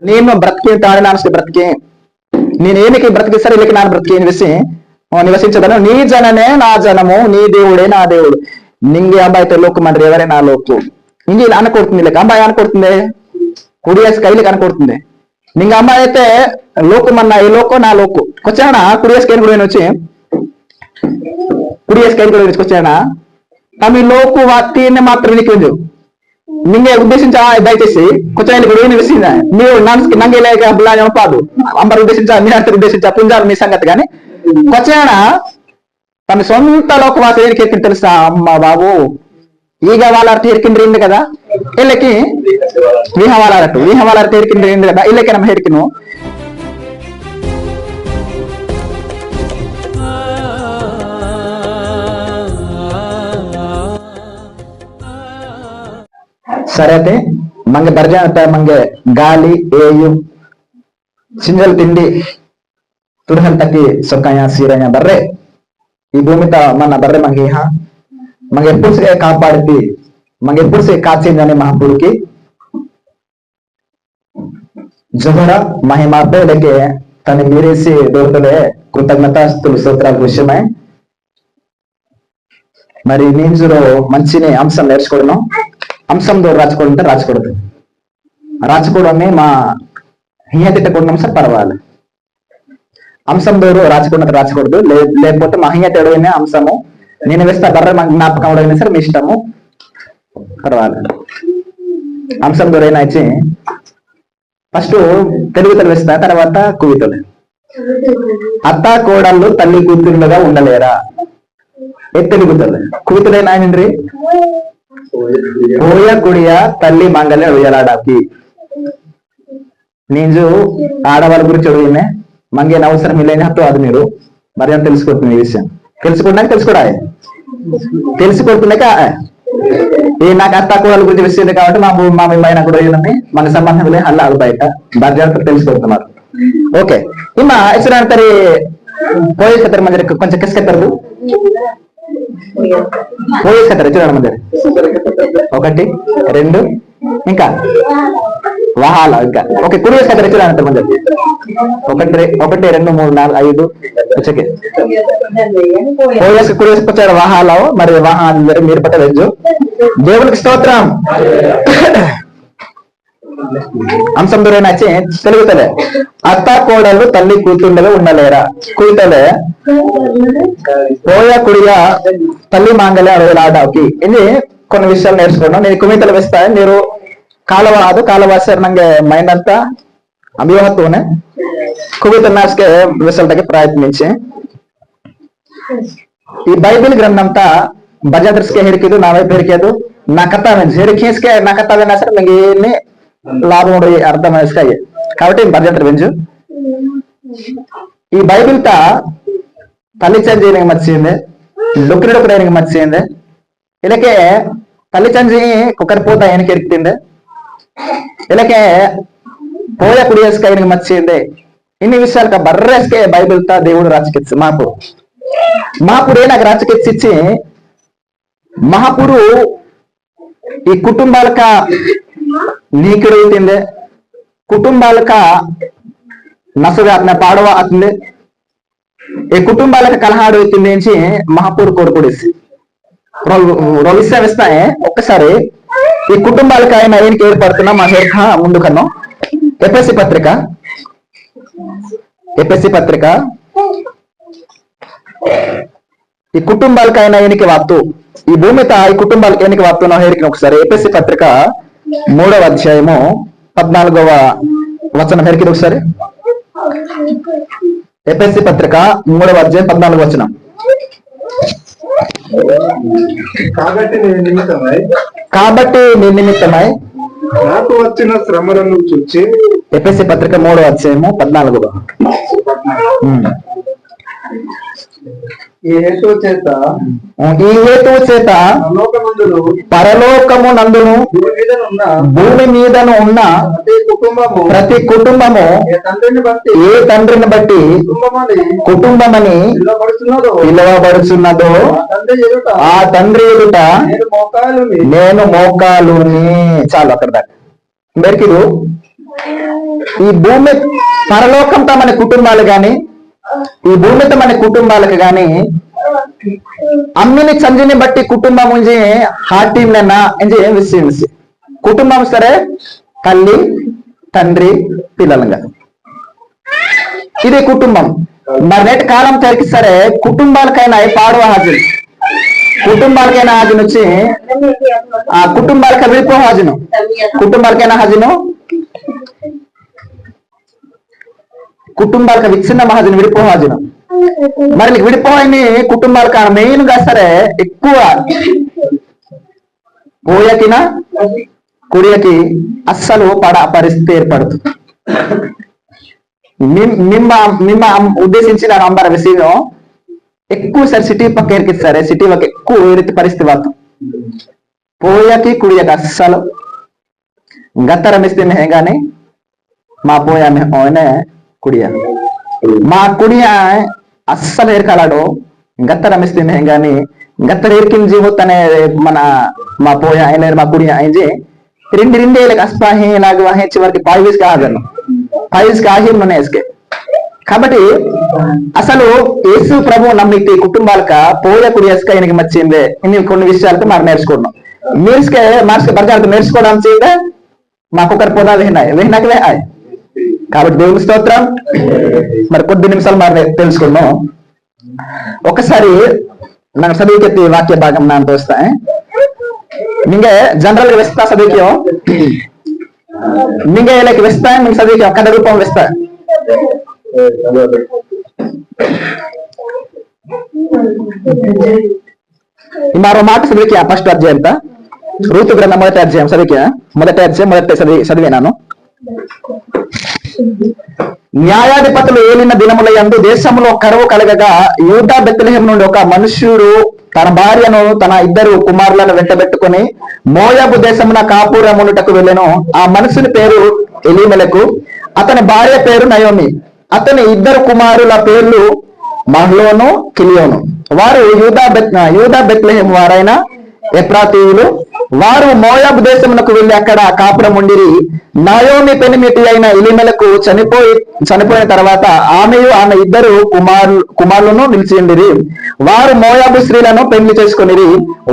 ನೀನು ಬ್ರತಿಕೆ ನಾನು ಬ್ರತಿಕೆ నేనేమికి బ్రతికిస్తారు వీళ్ళకి ನಾನು బ్రతికి నివసించదను నీ జననే నా జనము నీ దేవుడే నా దేవుడు నింగే అబ్బాయితో లోకు మండ్రి ఎవరే నా లోకు ఇంక ఇలా అనకొడుతుంది వీళ్ళకి అమ్మాయి అనకొడుతుంది కుడియేసి కైలికి అనకొడుతుంది నింగ అమ్మాయి అయితే లోకు మన్న ఈ లోకో నా లోకు వచ్చానా కుడియేసి కైలు కూడా వచ్చి కుడియేసి కైలు కూడా వచ్చానా తమ లోకు వాటిని మాత్రం నీకు నింగే ఉద్దేశించా దయచేసి కొంచెం కూడా ఏమి విసిందా ನೀವು ನಂಗೆ పాదు అంబర్ ఉద్దేశించా మీ అర్థం ఉద్దేశించా పుంజాలు మీ సంగతి కానీ కొచ్చాన తన సొంత లోకవాస ఏరికి తెలుసా అమ్మ బాబు ಈಗ వాళ్ళ ಹೇರ್ಕಿಂಡ್ರಿಂದ కదా ఇళ్ళకి విహవాళ్ళ ಹೇರ್ಕಿಂಡ್ರಿಂದ కదా ఇళ్ళకి ನಮ್ಮ ಹೇರ್ಕಿను సరే అయితే మంగ బర్జాన మంగే గాలి ఏయు సింజల్ తిండి ತುರ್ಹಲ್ ತಕ್ಕಿ ಸೊಕ್ಕಯ ಸೀರಯ ಬರ್ರೆ ఈ భూమితో మన బర్రె మనకి ఎప్పుడు కాపాడింది మనకి ఎప్పుడు కాచిందని మహాపురుకి జోహర మహిమాపేలకి తను మీరేసి దొరకలే కృతజ్ఞతాస్తులు స్తోత్రాల విషయమై మరి నీంజులో మంచిని అంశం నేర్చుకోవడం అంశం ద్వారా రాచకూడదు రాచకూడమే మా హియతిట్టకూడడం సార్ పర్వాలి అంశం దూరు రాచకూడదు లేకపోతే మా హియత ఎడవైనా అంశము నేను వేస్తా బర్ర మాకు జ్ఞాపకం అవడమైనా సరే మీ ఇష్టము పర్వాలి అంశం దూరైనా ఇచ్చి ఫస్ట్ తెలుగుతలు వేస్తా తర్వాత కువితలు అత్త కోడళ్ళు తల్లి కూతురులుగా ఉండలేరా తెలుగుతలు కువితలైనా ఆయనండ్రి పోయ కుడియ తల్లి మంగళ ఉయ్యలాడాకి నేను ఆడవాళ్ళ గురించి అడిగినే మంగేన అవసరం ఇల్లేని హత్తు అది మీరు మరి తెలుసుకుంటుంది ఈ విషయం తెలుసుకుంటున్నాక ఈ నాకు అత్త కూడల గురించి విషయం కాబట్టి మా మైన కూడా మన సంబంధం లే అల్ల అది బయట బాధ్యత తెలుసుకుంటున్నారు ఓకే ఇమ్మ ఎక్కడ అంటారు పోయే కత్తరు మంది కొంచెం కిస్కెత్తరు పోయేస్తారు చూడండి మంది 1 2 ఇంకా వాహాల ఇంకా ఓకే కుడివేస్తారు చూడండి మంది 1 2 3 4 5 వచ్చేకి పోయేసి కుడివేసుకొచ్చారు వాహాలో మరి వాహాలు మీరు పట్టలేదు దేవునికి స్తోత్రం అంశం దూరైనా తెలుగుతలే అత్త కోడళ్ళు తల్లి కూతుండగా ఉండలేరా కూతలే పోయా కుడియా తల్లి మాంగళ్య అడవులాడాకి ఇది కొన్ని విషయాలు నేర్చుకున్నాం నేను కుమితలు వేస్తా మీరు కాలవాసారు ನಂಗೆ మైండ్ అంతా ಅಭಿವತ್ತುನೆ ಕುವಿತ ನಾಸ್ಕೆ ವಿಸಲ್ಟಕ್ಕೆ ಪ್ರಯತ್ನಿಸಿ ಈ ಬೈಬಲ್ ಗ್ರಂಥಂತ ಬಜಾದರ್ಸ್ಗೆ ಹೇಳಿಕಿದ್ದು ನಾವೇ ಹೇರಿಕೆದು నా కథ ಹೇರಿಕೆ నా కథ సరే ನಂಗೆ లాభం అర్థమయ్యే కాబట్టి బడ్జెట్ వెంచు ఈ బైబిల్ తా తల్లి చంజీ మర్చింది డొక్కరికి మర్చింది ఇలాకే తల్లి చంజీ కుక్కరి పోత ఆయనకి ఎరికింది ఇలాకే పోయ కుడియేసుక ఆయనకి మర్చింది ఇన్ని విషయాలు బర్రేసుకే బైబిల్ తా దేవుడు రాజకెచ్చి మహాపురు నాకు రాజకెచ్చి మహాపురు ఈ కుటుంబాలక నీకెడుగుతుంది కుటుంబాలక నసుగా పాడవ అవుతుంది ఈ కుటుంబాలకు కలహాడు అవుతుంది నుంచి మహాపూర్ కోరుకుడేసి విషయం ఇస్తాయి ఒక్కసారి ఈ కుటుంబాలకు ఆయన ఆయనకి ఏర్పడుతున్నా మా హేర్ఖ ముందు కన్నా ఎపిఎస్సి పత్రిక ఈ కుటుంబాలకు ఆయన ఆయనకి వాత్తు ఈ భూమితో ఈ కుటుంబాలకు ఎన్నిక వాపుతున్నా హేరికి ఒకసారి ఎపిఎస్సి పత్రిక 3వ అధ్యాయము 14వ వచనం హేరికి ఒకసారి ఎపిఎస్సి పత్రిక 3వ అధ్యాయం 14వ వచనం కాబట్టి నీ నిమిత్తమై నాకు వచ్చిన శ్రమలను చూచి ఎపిఎస్సి పత్రిక 3వ అధ్యాయము 14వ ఈ హేతువు చేత పరలోకము నందును భూమి మీదను ఉన్న ప్రతి కుటుంబము ఏ తండ్రిని బట్టి కుటుంబమని పిలువబడుచున్నదో ఆ తండ్రి ఎదుట నేను మోకాలుని చాలు అక్కడ దాకా మెరికిరు ఈ భూమి పరలోకంతో మన కుటుంబాలు గాని ఈ భూమితో మన కుటుంబాలకు గాని అమ్మిని చంజిని బట్టి కుటుంబం ఉంచి హాటీంలన్నా ఎంజి విషయంసి కుటుంబం సరే తల్లి తండ్రి పిల్లలుగా ఇది కుటుంబం. మరి నేటి కాలం తెరికి సరే కుటుంబాలకైనా పాడవ హాజరు కుటుంబాలకైనా హాజను వచ్చి ఆ కుటుంబాలకి విడిపో హాజను కుటుంబాలకైనా హాజను కుటుంబాలకు విచ్ఛిన్న మహాజను విడిపో హాజను. మరి విడిపోయిన కుటుంబాలకు మెయిన్ గా సరే ఎక్కువ పోయకిన కుడియకి అస్సలు పరిస్థితి ఏర్పడుతుంది. మిమ్మ ఉద్దేశించి ನಾನು ಅಂಬರ ವಿಷಯ ఎక్కువ సరే సిటీ పక్క ఎరికిస్తారు సిటీ పక్క ఎక్కువ ఏ రీతి పరిస్థితి వాతం పోయాకి కుడియకి అస్సలు గత్తర మిస్తే కానీ మా పోయా ఓనే కుడియా మా కుడియా అస్సలు ఏరకాలాడు గత్తర మిస్తే కానీ గత్తర ఏరికిన జీవోతనే మన మా పోయా ఆయన మా కుడియా అయింది రెండేళ్ళకి అస్పాహి ఇలాగ వహించి వారికి పాయిస్ కాగలను పాయిస్ కాగి మనకి కాబట్టి అసలు యేసు ప్రభు నమ్మితే కుటుంబాలక పోయ కుడియస్క ఆయనకి మచ్చిందే ఇన్ని కొన్ని విషయాలకు మనం నేర్చుకున్నాం మీర్స్కే బర్జాలకు నేర్చుకోవడం చేస్తే మాకొకరి పొదా వేహనాకి వేహాయ్ కాబట్టి దేవుని స్తోత్రం. మరి కొద్ది నిమిషాలు మరి తెలుసుకున్నాం. ఒకసారి నాకు చదివికెత్తి వాక్య భాగం ನಾನು ತೋರಿಸ್ತಾ ನಿಂಗೆ ಜನರಲ್ ವ್ಯಸ್ತ ಸದಿಕ್ಯೋ ನಿಂಗೆ ಲೈಕ್ ವ್ಯಸ್ತ ನಿಂಗೆ ಸದಿಕ್ಯೋ ಕದ ರೂಪಂ ವ್ಯಸ್ತ మరో మాట చదివికి ఫస్ట్ అధ్యాయం అంతా రూతు గ్రంథం మొదటి అధ్యాయం చదివికి మొదటి చదివినాను. న్యాయాధిపతులు ఏలిన దినముల యందు దేశంలో కరువు కలగగా యూదా బెత్లెహేం నుండి ఒక మనుష్యుడు తన భార్యను తన ఇద్దరు కుమారులను వెంటబెట్టుకుని మోయాబు దేశమున కాపురమునుటకు వెళ్ళెను. ఆ మనుషుని పేరు ఎలీమెలకు, అతని భార్య పేరు నయోమి. అతని ఇద్దరు కుమారుల పేర్లు మహ్లోను కిలియోను. వారు యూదా బెత్లెహేం వారైన ఎఫ్రాతీయులు. వారు మోయాబు దేశమునకు వెళ్లి అక్కడ కాపురం ఉండిరి. నయోమి పెనిమిటి అయిన ఎలీమెలకు చనిపోయిన తర్వాత ఆమెయు ఆమె ఇద్దరు కుమారులను నిలిచిండిరి. వారు మోయాబు స్త్రీలను పెళ్లి చేసుకునిరి.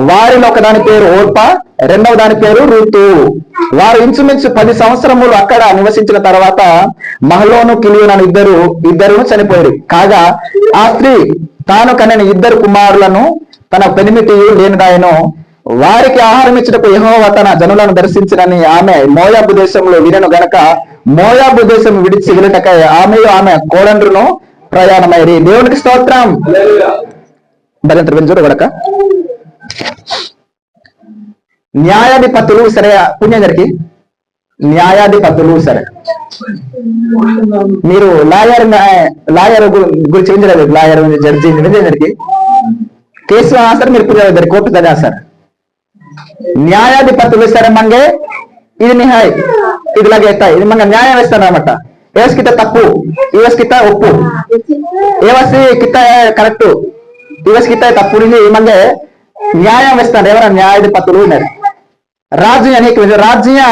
వారిలో ఒకదాని పేరు ఓర్పా, రెండవ దాని పేరు రూతు. వారు ఇంచుమించు 10 సంవత్సరములు అక్కడ నివసించిన తర్వాత మహలోను కిలియోను ఇద్దరు చనిపోయారు. కాగా ఆ స్త్రీ తాను కనిన ఇద్దరు కుమారులను తన పెనిమిటి లేనిదాయను. వారికి ఆహారం ఇచ్చుటకు యెహోవా తన జనులను దర్శించినని ఆమె మోయాబు దేశంలో వినను గనక మోయాబు దేశం విడిచి వెళ్ళటకై ఆమెయు ఆమె కోడండ్రును ప్రయాణమైరి. దేవునికి స్తోత్రం. భజంత్ర వింజుడు గడక న్యాయాధిపతులు సరే పుణ్యం గారికి న్యాయాధిపతులు సరే మీరు లాయర్ గురించి వింజలేదు. లాయర్ జడ్జి వింజరికి కేసు ఆన్సర్ మీరు పుణ్యం కోర్టు కదా సార్. న్యాయాధిపతులు సరే మంగే ఇది నిహాయ్ ఇది లాగేస్తాయి ఇది మంగ న్యాయం వేస్తాను అనమాట. ఏవస్ కిత తప్పు ఈవస్ కిత ఒప్పు ఏవస్ కిత కరెక్ట్ ఈవస్ కిత తప్పు మంగే న్యాయం వేస్తాను. ఎవరైనా న్యాయాధిపతులు ఉన్నారు. రాజు అనేక రాజ్య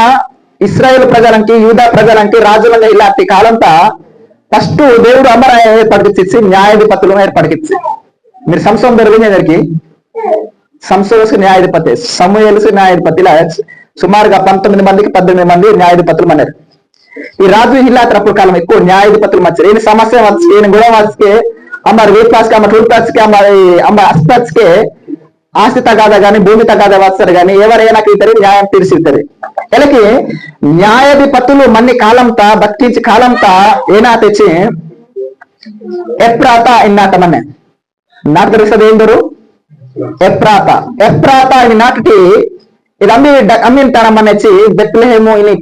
ఇస్రాయేల్ ప్రజలకి యూదా ప్రజలకి రాజులంగా ఇలాంటి కాలంతా ఫస్ట్ దేవుడు అమర ఏర్పడికిచ్చి న్యాయాధిపతులను ఏర్పడికిచ్చి మీరు సంవత్సరం దొరికిందరికి సంస్థ న్యాయాధిపతి సమూయేలు న్యాయాధిపతి సుమారుగా 19 మందికి 18 మంది న్యాయాధిపతులు మన్నారు. ఈ రాజు ఇల్లాత్రప్పుడు కాలం ఎక్కువ న్యాయాధిపతులు మచ్చారు. ఈయన సమస్య వచ్చి ఈయన గొడవ వచ్చి అమ్మారు వీపాస్కి అమ్మ టూర్పాస్కి అమ్మ అస్పాస్కి ఆస్తి తగాదా గాని భూమి తగాదా వస్తారు గాని ఎవరైనా ఇద్దరు న్యాయం తీర్చిద్దరు. వీళ్ళకి న్యాయాధిపతులు మన్ని కాలంతా బతికించి కాలంతా ఏనా తెచ్చి ఎప్రాత ఇన్నాట మన్నే నాకు తెలుస్తుంది ఏందరు ఎప్రాత అని నాటికి ఇది అమ్మిన తనమనేసి బెత్లెహేము ఇని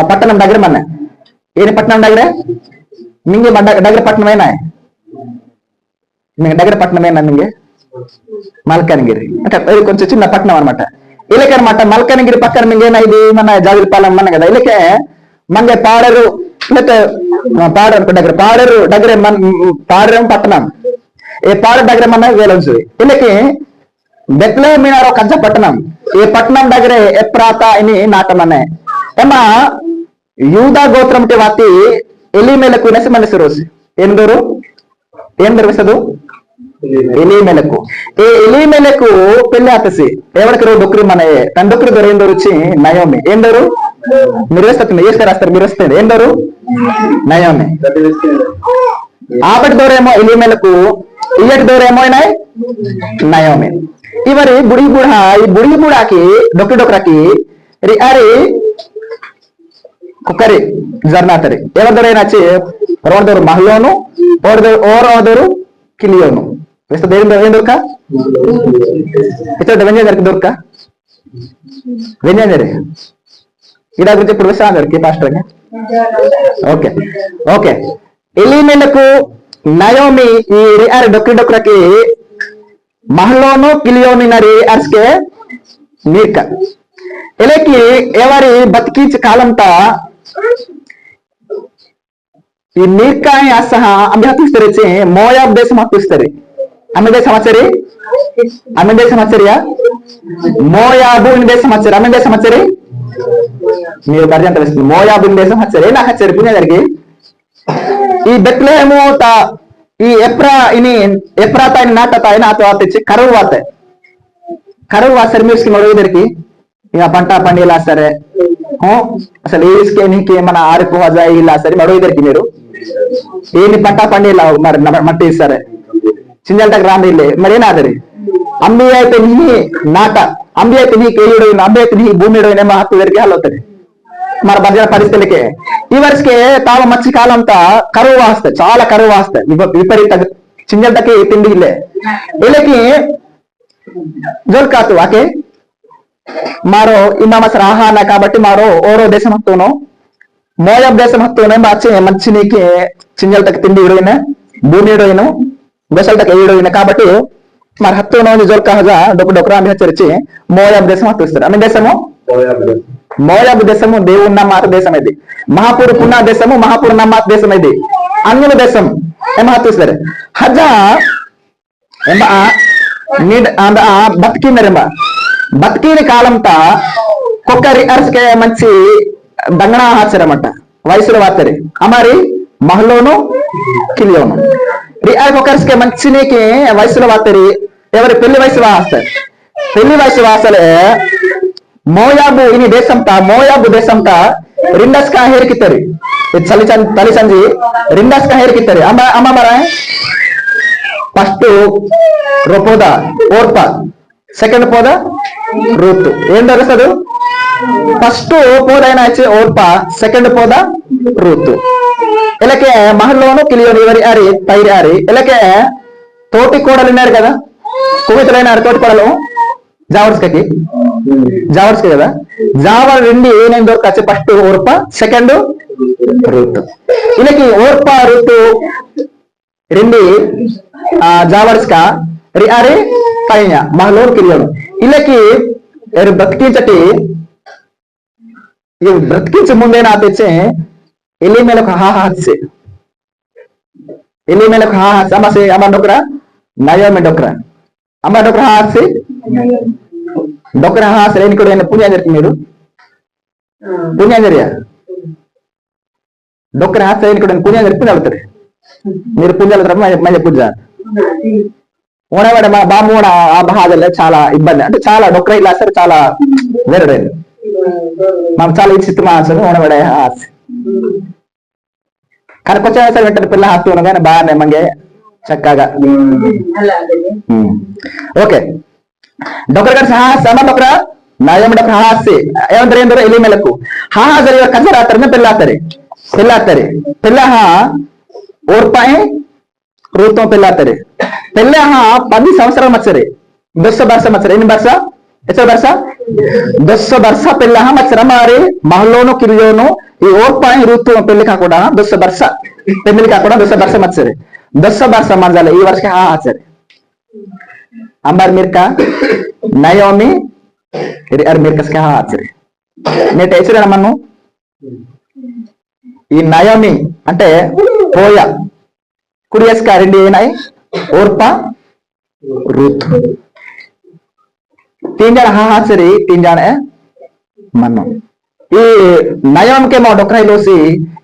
పట్టణం దగ్గర మన్న ఏని పట్టణం దగ్గర మింగి దగ్గర పట్టణమేనా దగ్గర పట్టణమేనా మింగి మల్కనగిరి అంటే ఇది కొంచెం చిన్న పట్టణం అనమాట. ఇలాకే అనమాట మల్కనగిరి పక్కన మింగేనా ఇది మన జాగిరిపాలెం అన్న కదా. ఇలాకే మంగే పాడరు లేకపోతే పాడరు దగ్గర పాడరు దగ్గర పాడరేం పట్టణం ఏ పాడరు దగ్గర మన వేలంచుది. ఇలాకి బెత్లెహేం మీనారో కజ్జ పట్టణం ఈ పట్టణం దగ్గర ఎప్రాత అని నాటమనే ఏమా ಯೂದಾ ಗೋತ್ರಮಕ್ಕೆ ವಾತಿ ಎಲಿಮೆಲಕು ನೆಸ ಮನಸ್ಸು ಎಂದರು ಹೆಸದು ఎలీమెలకు ఏ ఎలీమెలకు పెళ్లి ఆతసి ఎవరికి డొక్రి మన తన డొక్రి దొర ఏందరు వచ్చి నయోమి ఏందరు మీరు వేస్తారు వేస్తే రాస్తారు మీరు వస్తే ఏందరు నయోమి ఆపటి దూరేమో ఎలీమెలకు ఇయ్యటి దూరేమో నయోమి ఇవరి బుడి బుడ ఈ బుడి బుడాకి డొక్రి డొక్రకి అరే కుక్కరి జర్నాతరి ఎవరి దొరైనా వచ్చి రోడ్దోరు మహలోను ఓరోదరు కిలియోను వేస్తే ఏం దొరక ఇచ్చట వెంజేదరికి దొరక వెంజేదరి ఇలా గురించి ఇప్పుడు విషయం అందరికి పాస్టర్ ఓకే ఓకే ఎలీమెలకు నయోమి ఈ రియార్ డొక్రి డొక్రకి మహలోను కిలియోని నరి అర్స్కే నీర్క ఇలాకి ఎవరి బతికించి కాలంతా ఈ నీర్కాయ అసహ అమ్మి హత్తిస్తారు మోయాబ్ దేశం హత్తిస్తారు అమ్మి దేశం వచ్చరి అమ్మి దేశం వచ్చరియా మోయాబు దేశం వచ్చారు అమ్మి దేశం వచ్చరి మీరు గర్జంత వేస్తుంది మోయాబు దేశం వచ్చారు నాకు వచ్చారు పుణ్యదరికి ఈ బెత్లెహేము ఈ ఎప్రాత నాటత అయినా తెచ్చి కరువు వాతాయి కరువు వాస్తారు మీరు మరొకరికి ఇక పంట పండిలా సరే అసలు ఏసుకే నీకు ఏమన్నా ఆరిపోవా ఇలా సరే మరొకరికి మీరు ఏమి పంట పండిలా మరి మట్టి సరే చింజల్టకు రాండిలే మరి ఏనాదరి అంబి అయితే నీ నాట అంబి అయితే నీ కేయుడైన అంబి అయితే నీ భూమిడైన హక్కు దగ్గరికి హల్వుతుంది మన భజన పరిస్థితులకే ఈ వర్షకే తావ మచ్చి కాలంతా కరువు వాస్తాయి చాలా కరువు వాస్తాయి విపరీత చింజల్టకి తిండి ఇల్లే వీళ్ళకి జోల్కాతు ఆకే మారో ఇమామసర ఆహాన కాబట్టి మారో ఓరో దేశం హక్తును మోయాబ్ దేశం హక్తునే బాచి మంచి నీకి చింజల్టకి తిండి ఇడోయిన భూమి ఇడోయిన దశలటకి ఏడోయిన కాబట్టి మరి హత్తును జోల్కా హజా డొక్కు ఆమె హెచ్చరించి మోయాబ్ దేశం హత్తుస్తారు ఆమె దేశము మోయాబు దేశము దేవుని నమ్మాత దేశం ఇది మహాపూర్ పున్నా దేశము మహాపూర్ నమ్మాత దేశం ఇది అన్యుల దేశం ఏమో హత్తుస్తారు హజా బతికిందరెంబ బతికిన కాలంతా కొక్కరి అరసకే మంచి దంగణ ఆచారమట వయసులో వాతరి అమారి మహలోను కిలియోను రియార్ కొక్కర్స్కే మంచి నీకి వయసులో వాతరి ఎవరి పెళ్లి వయసు వాస్తారు పెళ్లి వయసు వాసలే మోయాబు ఇని దేశంతా మోయాబు దేశంతా రిండస్ కా ಹೇರ್ಕಿತ್ತರಿ ತಲಿ ಸಂಜಿ ರಿಂಡಸ್ కా ಹೇರ್ಕಿತ್ತರಿ ಅಮ್ಮ ಮರ ಫಸ್ಟ್ ರೋಪೋದ ಓರ್ಪ సెకండ్ పోద రూత్ ఏం తెలుస్తుంది ఫస్ట్ పోదైనా వచ్చి ఓర్ప సెకండ్ పోద రూత్ ఇలాకే మహల్లోను కిలియోని ఎవరి అరి తైరి అరి ఇలాకే తోటి కోడలు విన్నారు కదా కువితులైనారు తోటి కోడలు జావర్స్కి కదా జావర్ రెండి ఏనేం దొరకచ్చు ఫస్ట్ ఓర్ప సెకండ్ రూత్ ఇలాకి ఓర్ప రూత్ రెండి జావర్స్కా అరే పైన మహలోన్ కిలియోను ఇలాకి బ్రతికించటి బ్రతికించే ముందే నా తెచ్చే ఎలిమేలకు హాహాసే ఎలిమేలకు హాహాసే అమ్మసే అమ్మ డొక్రా నయోమి డొక్రా అమ్మ డొక్రా హాహాసే డొక్రా హాహాసే ఏం కూడా పుణ్యం జరిగి మీరు పుణ్యం జరిగా డొక్రా హాసే ఏం కూడా పుణ్యం జరిపి వెళ్తారు మీరు పుణ్యాలు మధ్య పూజ ఓనవాడ మా బాబు కూడా ఆ మహాదల్లో చాలా ఇబ్బంది అంటే చాలా డొక్ర ఇలా సరే చాలా వేరే మాకు చాలా ఇచ్చిత్ మాసలు ఓనవాడ కనకొచ్చా సరే వెంటనే పిల్ల హత్తు కానీ బాగానే మంగే చక్కగా ఓకే డొక్ర గారు సమ డొక్ర నయం డొక్ర హాసి ఏమంటారు ఏంటారు ఎలి మెలకు హాజరి కజరాతారు పెళ్ళాతారు పిల్ల ఓర్పాయి రూతం పెళ్ళాతారు పెళ్ళ 10 సంవత్సరాలు మచ్చరే 10 वर्ष మచ్చరే ఎన్ని वर्ष ఎచ్చ वर्ष 10 वर्ष పెళ్ళ మచ్చర మారి మహలోను కిలియోను ఈ ఓర్పాయి రూతం పెళ్లి కాకుండా 10 वर्ष పెళ్లి కాకుండా 10 वर्ष మచ్చరే 10 वर्ष మంజాల ఈ वर्ष ఆచరే అంబార్ మిర్కా నయోమి అర్ మిర్కస్ కా ఆచరే నేట ఎచ్చర మన్ను ఈ నయోమి అంటే పోయా కుడియస్కా రెండు ఏనాయి ఓర్పా రూత్ 3 जन हाहासरी 3 जन है मनो ఈ నయోమికేమో డొక్రా లోసి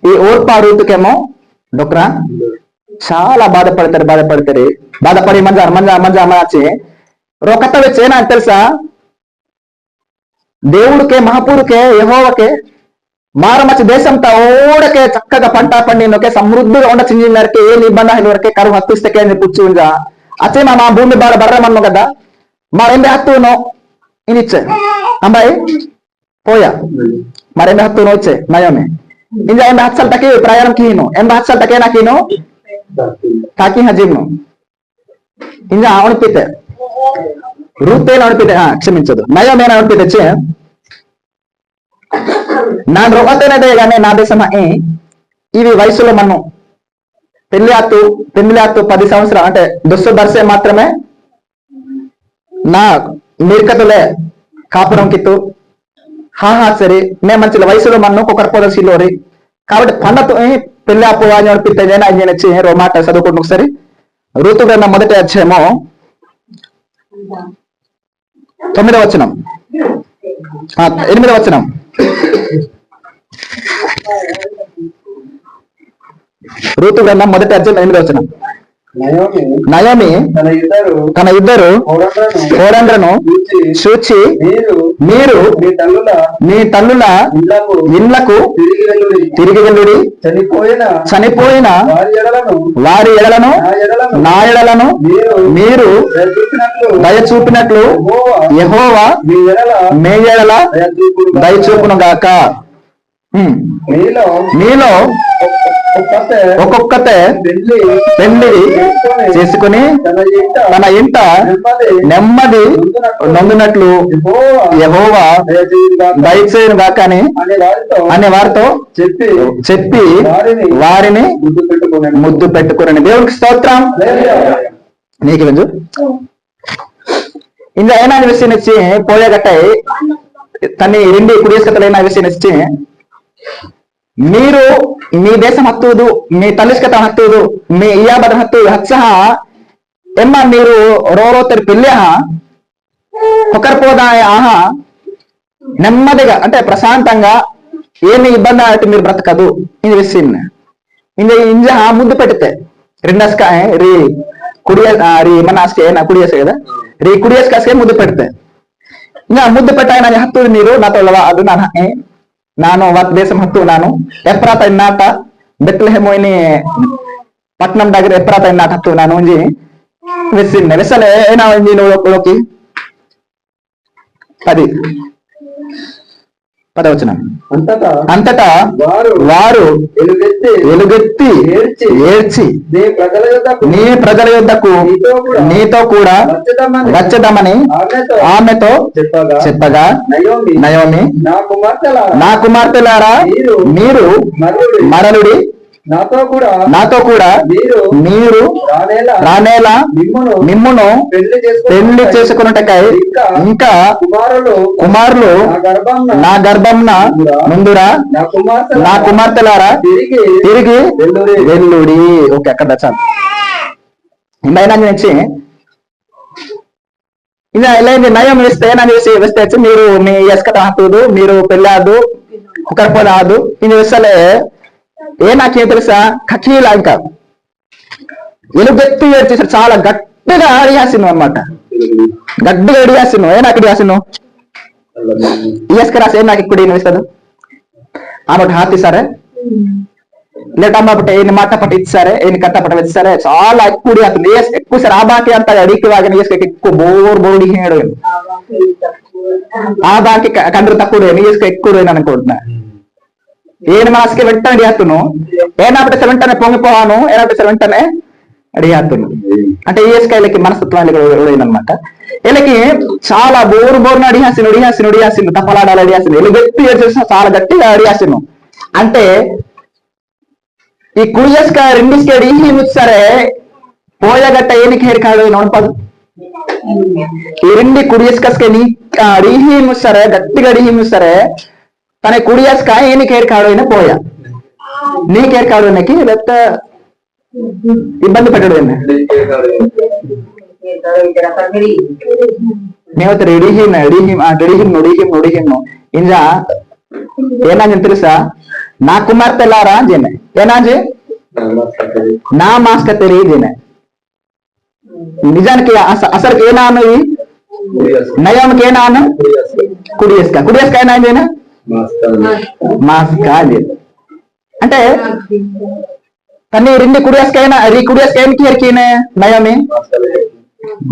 ఈ ఓర్పా రూతుకేమో డొక్రా చాలా బాధపడి మంజా వచ్చి రొకత వచ్చి ఏనా తెలుసా దేవుడికే మహాపూరుకే యెహోవాకే మారమచ్చి దేశంతో ఓడకే చక్కగా పంట పండినకే సమృద్ధిగా ఉండ చింజినరికి ఏ నిబంధన వరకే కరువు హత్తిస్తకే అని కూర్చుందా అచ్చే మా భూమి బర్రమన్ను కదా మరెందు హత్తును ఇనిచ్చే అమ్మాయి పోయా మరెందు హత్తును వచ్చే నయమే ఇంజ ఎంబ హత్సల్ తకి ప్రయాణం కీను ఎంబ హత్సల్ తకే నా కీను కాకి హజీబ్ను ఇంజ అణుపితే రూపేನ ಅಣುಪಿದೆ ಕ್ಷಮಿಂಚದು ನಯಮೇನ ಅಣುಪಿದೆ ಚೆ ನಾನು ರೊಗತೇನದೆ గానే నా దేశం ఇవి వయసులో మనం పెళ్లి ఆత్తు 10 సంవత్సరాలు అంటే 10 ವರ್ಷ మాత్రమే నా మీర్కతలే కాపురం కిత్తు సరే నే మంచి వయసులో మనం ఒకరి పొదసిలోరి కాబట్టి పండతో పెళ్లి ఆపు అని అనిపితే నేను ఆయన వచ్చి మాట చదువుకుంటూ ఒకసారి ఋతుగ్రంథం మొదటి అధ్యాయము 9వ వచనం 8వ వచనం ఋతుగ్రంథం మొదటి అధ్యాయం 8వ వచనం నయోమి తన ఇద్దరు కోడండ్రను చూచి మీరు మీ తల్లుల ఇండ్లకు తిరిగి వెళ్ళుడి చనిపోయిన వారి ఎడలను నా ఎడలను మీరు దయ చూపినట్లు యెహోవా మీ ఎడల దయ చూపును గాక మీలో ఒక్కొక్కతే పెళ్లి చేసుకుని తన ఇంట నెమ్మది నొందినట్లు యెహోవా దయచేయును గాక అనే వారితో చెప్పి వారిని ముద్దు పెట్టుకుని దేవునికి స్తోత్రం నీకు వెంజు ఇంత ఏనా విషయం ఇచ్చి పోయేగట్టాయి తన్ని రెండు కుడియస్కతలైన విషయం ఇచ్చి మీరు మీ దేశం హత్తుವುದು మీ తల్లిస్కత హత్తుವುದು మీ ఇయాబద హత్తుವುದು హత్సహ ఎమ్మ మీరు రోరోతరి పెళ్ళి ఒకరిపోదా ఆహా నెమ్మదిగా అంటే ప్రశాంతంగా ఏమి ఇబ్బంది అంటే మీరు బ్రతకదు ఇది విషయం ఇంజ ముద్దు పెడితే రెండస్కాయ రీ కుడియ రీ మనాస్కే నా కుడియేసే కదా రీ కుడియేస్కాస్కే ముద్దు పెడితే ఇంకా ముద్దు పెట్టాయి నా హత్తుವುದು మీరు నాతో ಅದು ನಾನು ದೇಶం ಹತ್ತು ನಾನು ಎಪ್ರಾತ ಇನ್ನಾಟ ಬೆಟ್ಲೆಹೆಮೋಯ್ನಿ ಪಟ್ನಂ ಡಾಗರ ಎಪ್ರಾತ ಇನ್ನಾಟ ಹತ್ತು ನಾನು ಒಂಜಿ వెస్సిన్నే వెసలే ఏనా ಒಂಜಿ ನೋಡೋಕಿ అది పదవచనం అంతటా వారు ఎలుగెత్తి ఏడ్చి నీ ప్రజల యొద్దకు నీతో కూడా వచ్చదమని ఆమెతో చెప్పగా నయోమి నా కుమార్తెలారా మీరు మరలుడి నాతో కూడా మీరు రానేలా మిమ్మును పెళ్లి చేసుకున్నటకై ఇంకా కుమారులు నా గర్భంన ముందురా నా కుమార్తెలారా తిరిగి వెల్లుడి ఓకే అక్కడ చాలు ఇందైనా నుంచి ఇలా ఎలా నయం వేస్తే వేస్తే మీరు మీ ఎస్కట హత్తుదు మీరు పెళ్ళాదు ఒకరిపోదాదు ఇది వేసలే ఏ నాకేం తెలుసా కకీలా ఇంకా ఎలుగెత్తి ఏడ్చేసారు చాలా గట్టిగా అడిగాసిను అనమాట గట్టిగా అడిగాసిను ఏ నాకు అడిగాసిను రాసి ఏ నాకు ఇప్పుడు ఏమిస్తాడు ఆమె హాతిసారే లేటమ్మ పట్ట ఏని మాట పట్ట ఇచ్చారే ఏని కట్ట పట్ట వచ్చారే చాలా ఎక్కువ అతను ఎక్కువ సార్ ఆ బాకి ಅಂತ ಅಡಿಕೆ ವಾಗನ ఎక్కువ ಬೋರ್ಡಿ ಹೇಳು ఆ బాకి కండ్రు తక్కువ ఎక్కువ అనుకుంటున్నా ఏను మాస్కి వెంటనే అడిగాతును ఏనాపితే వెంటనే పొంగిపోవాను ఏనాపితే వెంటనే అడిగాతును అంటే ఈఎస్కాయలకి మనస్తత్వాలు అనమాట వీళ్ళకి చాలా బోరున అడిగాసిను తప్పలాడాలి అడిగాసిను వీళ్ళు గట్టి చేసిన చాలా గట్టిగా అడిగాసిను అంటే ఈ కుడియస్క రెండిస్కి అడిగి ముచ్చారే పోయగట్ట ఏనికి ಹೇರ್ಕಾಡು ನೋಡ್ಪದು ఈ రెండు కుడియస్కస్కి నీ అడిగి ముచ్చారే గట్టిగా అడిగి ముచ్చారే తన కుడియాస్క ఏని కేర్కాడు అయినా పోయా నీ కేర్కాడు అన్నకి లేకపోతే ఇబ్బంది పెట్టడు మేమైతే రెడీహిమ్ ఇంజ ఏనాంజని తెలుసా? నా కుమార్తెలారా అంజేనే. ఏనాంజి? నా మాస్క తెలియజేనే. నిజానికి అసలు ఏ నాన్న నయానికి ఏ నాన్న? కుడియస్కా. కుడియస్కా ఏ నాయన? మాస్కా అంటే తన్ని రెండు కుడియస్కైనా కుడియస్కైనకి ఎరికినే నయమి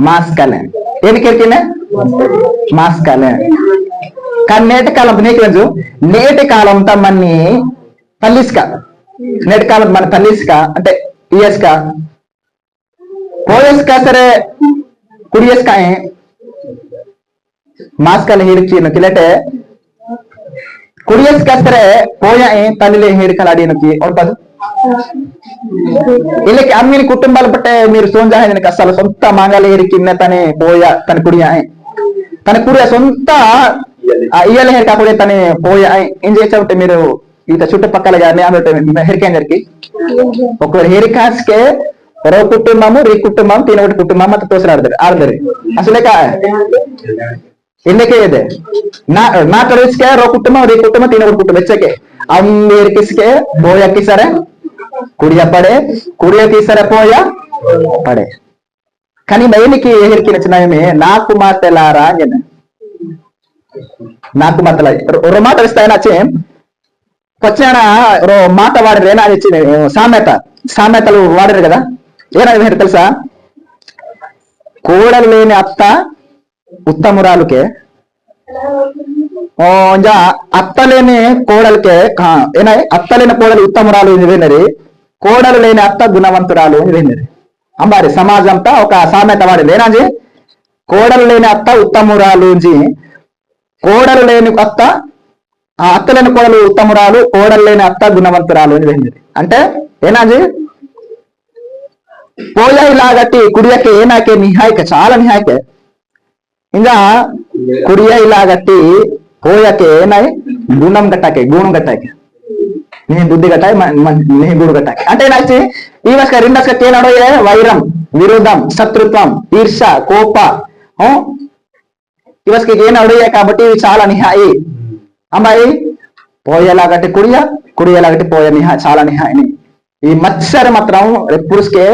మాస్కలే ఏనికి ఎరికినే మాస్కలే. కానీ నేటి కాలం నీకు రోజు నేటి కాలం తమ్మని తల్లిస్క నేటి కాలం మన తల్లిస్క అంటే ఇయస్క పోయస్కా సరే కుడియస్కా మాస్కల ಹಿಡಿಕಿನ ಕಿಲಟೆ ಕುಡಿಯಸ್ಕಸ್ತ್ರೆ ಪೋಯ తల్లిలే ಹಿಡಿಕಲ అడినకి ఉంటది. ఇళ్ళకి అమ్మిని కుటుంబాలు పట్టే మీరు సోంజాహేనికి అసలు సొంత మంగళ ಹಿಡಿకిన్న తనే పోయ తన కుడియ తన కుడియ సొంత ఇయ్యల హెరిక కూడా తనే పోయ ఏం చేసావుంటే మీరు ఇక చుట్టుపక్కల కానీ ఆమె హెరికేందరికి ఒకవేళ హెరికాస్కే రో కుటుంబము రీ కుటుంబం తినొకటి కుటుంబం ಅಂತ ತೋರಿಸ್ತಾರೆ ಆರ್ದರಿ ಅಸಲೇಕ ఎందుకే ಇದೆ ನಾ ಕಳಿಸ್ಕೆ ರೋ ಕುಟುಂಬ రీ కుటుంబం తినొకటి కుటుంబం వెచ్చకే అమ్మేరికిస్కే పోయకి సరే కుడియ పడే కుడియకి సరే పోయ పడే. కానీ నైనికి హెరికిన చిన్నమే నా కుమార్తెలారా అని నా కుమార్తెల రో మాట ఇస్తాయన వచ్చి వచ్చాన రో మాట వాడిరు ఏనా అని సామెతలు వాడారు కదా. ఏనా తెలుసా? కోడలు లేని అత్త ఉత్తమురాలుకే అత్తలేని కోడలకే ఏనా అత్తలేని కోడలు ఉత్తమురాలు వినరి కోడలు లేని అత్త గుణవంతురాలు వినరి అంబారి సమాజంతా ఒక సామెత వాడి లేనాజీ కోడలు లేని అత్త ఉత్తమురాలు కోడలు లేని అత్త అత్తలేని కోడలు ఉత్తమురాలు కోడలు లేని అత్త గుణవంతురాలు అని వినరి అంటే ఏనాజీ పోయా ఇలాగట్టి కుడియಕ್ಕೆ ಏನಾಕೆ ನಿಹಾಯ್ಕೆ చాలా ನಿಹಾಯ್ಕೆ ఇంకా కుడియ ఇలాగట్టి పోయಕ್ಕೆ ಏನಾಯ್ గుణం గట్టాకే గుణం గట్టాకే నీ బుద్ధి గట్టాయి నీ గుడు గట్టాకే అంటే ఏనాచి ఈ వస్క రెండస్క కేనాడోయే వైరం విరోధం శత్రుత్వం ఈర్ష కోప ఇవస్కి ఏనాడోయే కాబట్టి ఇవి చాలా నిహాయి అమ్మాయి పోయేలాగట్టి కుడియలాగట్టి పోయే నిహా చాలా నిహాయిని ఈ మత్సర మాత్రం పురుషకే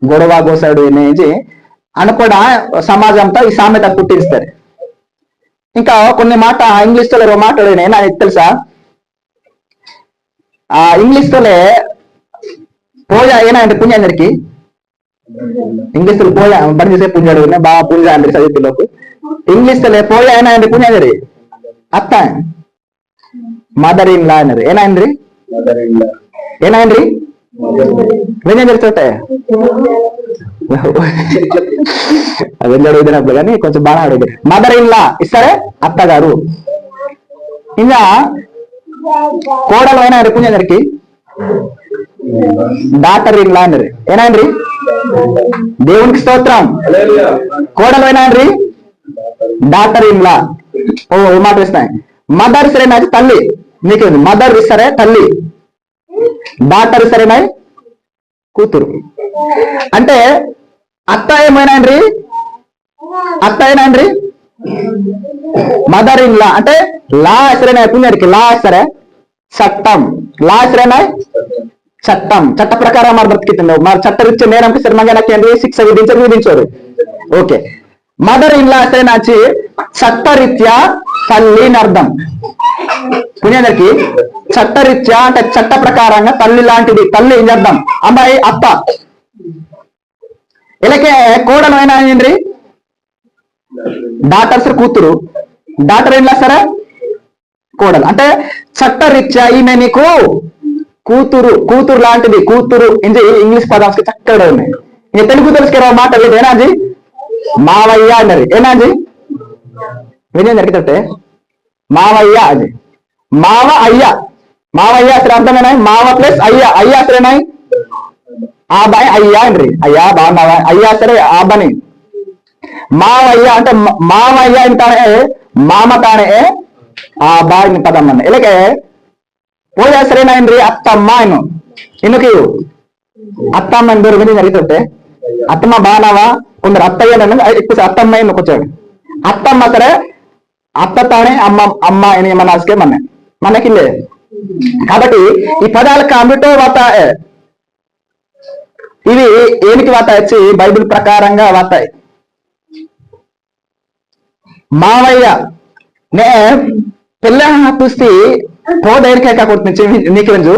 గొడవ గోసాడు అనేది అని కూడా సమాజంతో ఈ సామెత పుట్టిస్తారు. ఇంకా కొన్ని మాట ఇంగ్లీష్ లో మాట్లాడే నాకు తెలుసా? ఆ ఇంగ్లీష్ తోలే పోయా ఏనాయంటే పుణ్యాందరికి ఇంగ్లీష్ లో పోయా పని చేసే పుణ్యాడు బాగా పుణ్య అండి చదువులోకి ఇంగ్లీష్ తోలే పోయా ఏనాయంటే పుణ్యాందరి అత్త మదర్ ఇన్ లా అన్నారు. ఏనాయంద్రి ఏనాయంద్రి వినేంద్ర చోటే అది అడిగినప్పుడు కానీ కొంచెం బాగా అడిగారు. మదర్ ఇన్ లా ఇస్తారే అత్తగారు. ఇంకా కోడలు అయినా పుణ్యందరికి డాటర్ ఇన్ లా అన్నారు. ఏనాయండ్రి దేవునికి స్తోత్రం. కోడలు అయినా అండ్రి డాటర్ ఇన్ లా ఓ మాట ఇస్తాయి. మదర్ సరేనా తల్లి నీకు మదర్ ఇస్తారే తల్లి డాటర్ సరేనా కూతురు. అంటే అత్త ఏమైనాండ్రి అత్త అయినాండ్రి మదర్ ఇన్ లా అంటే లా ಹೆಸರೇನ పుణ్యాడికి లా ಹೆಸరే చట్టం లా ಹೆಸರೇನ చట్టం చట్ట ప్రకారం మరి బ్రతికితుంది మరి చట్టరీత్యా నేరంకి సరే మంగనకి శిక్ష విధించరు. ఓకే మదర్ ఇన్ లా ಹೆಸರೇನ వచ్చి చట్టరీత్యా తల్లి అని అర్థం. పుణ్యానికి చట్టరీత్యా అంటే చట్ట ప్రకారంగా తల్లి లాంటిది తల్లి ఏం చేద్దాం అమ్మాయి అత్త. ఇలాగే కోడలు అయినా ఏంటి డాటర్స్ కూతురు డాటర్ ఏం సరే కోడలు అంటే చట్టరీత్యా ఈమె నీకు కూతురు లాంటిది కూతురు ఇంగ్లీష్ పదానికి చక్కగా ఉన్నాయి. ఇక తెలుగు తెలుసుకునే మాట లేదు ఏనాజీ మావయ్య అన్నది. ఏనాజీ వినేందరికి చెప్తే మావయ్య అది మావ అయ్యా మావయ్య అసలు అర్థమేనా? మావ ప్లస్ అయ్యా అయ్యా సరేనా ఆబాయ్ అయ్యా అండ్రి అయ్యా బాగున్నావా అయ్యా సరే ఆబని మావయ్య అంటే మావయ్య అంటానే మామ తానే ఆ బాయిని పదం అన్న ఇలాగే పోయా సరేనా అండ్రి అత్తమ్మ ఆయన ఇన్నుకి అత్తమ్మ అని దూరం జరిగితే అత్తమ్మ బాగున్నావా కొందరు అత్తయ్య ఎక్కువ అత్తమ్మ వచ్చాడు అత్తమ్మ సరే అత్త తానే అమ్మ అమ్మ అని ఏమన్నా మన మనకి లేదు. కాబట్టి ఈ పదాలకు అమృతో వాతాయి, ఇవి ఏమిటి వాతాయి వచ్చి బైబిల్ ప్రకారంగా వాతాయి. మావయ్య నే పిల్ల పుస్తి పోదేనికే కొట్టించి నీకు వెంజు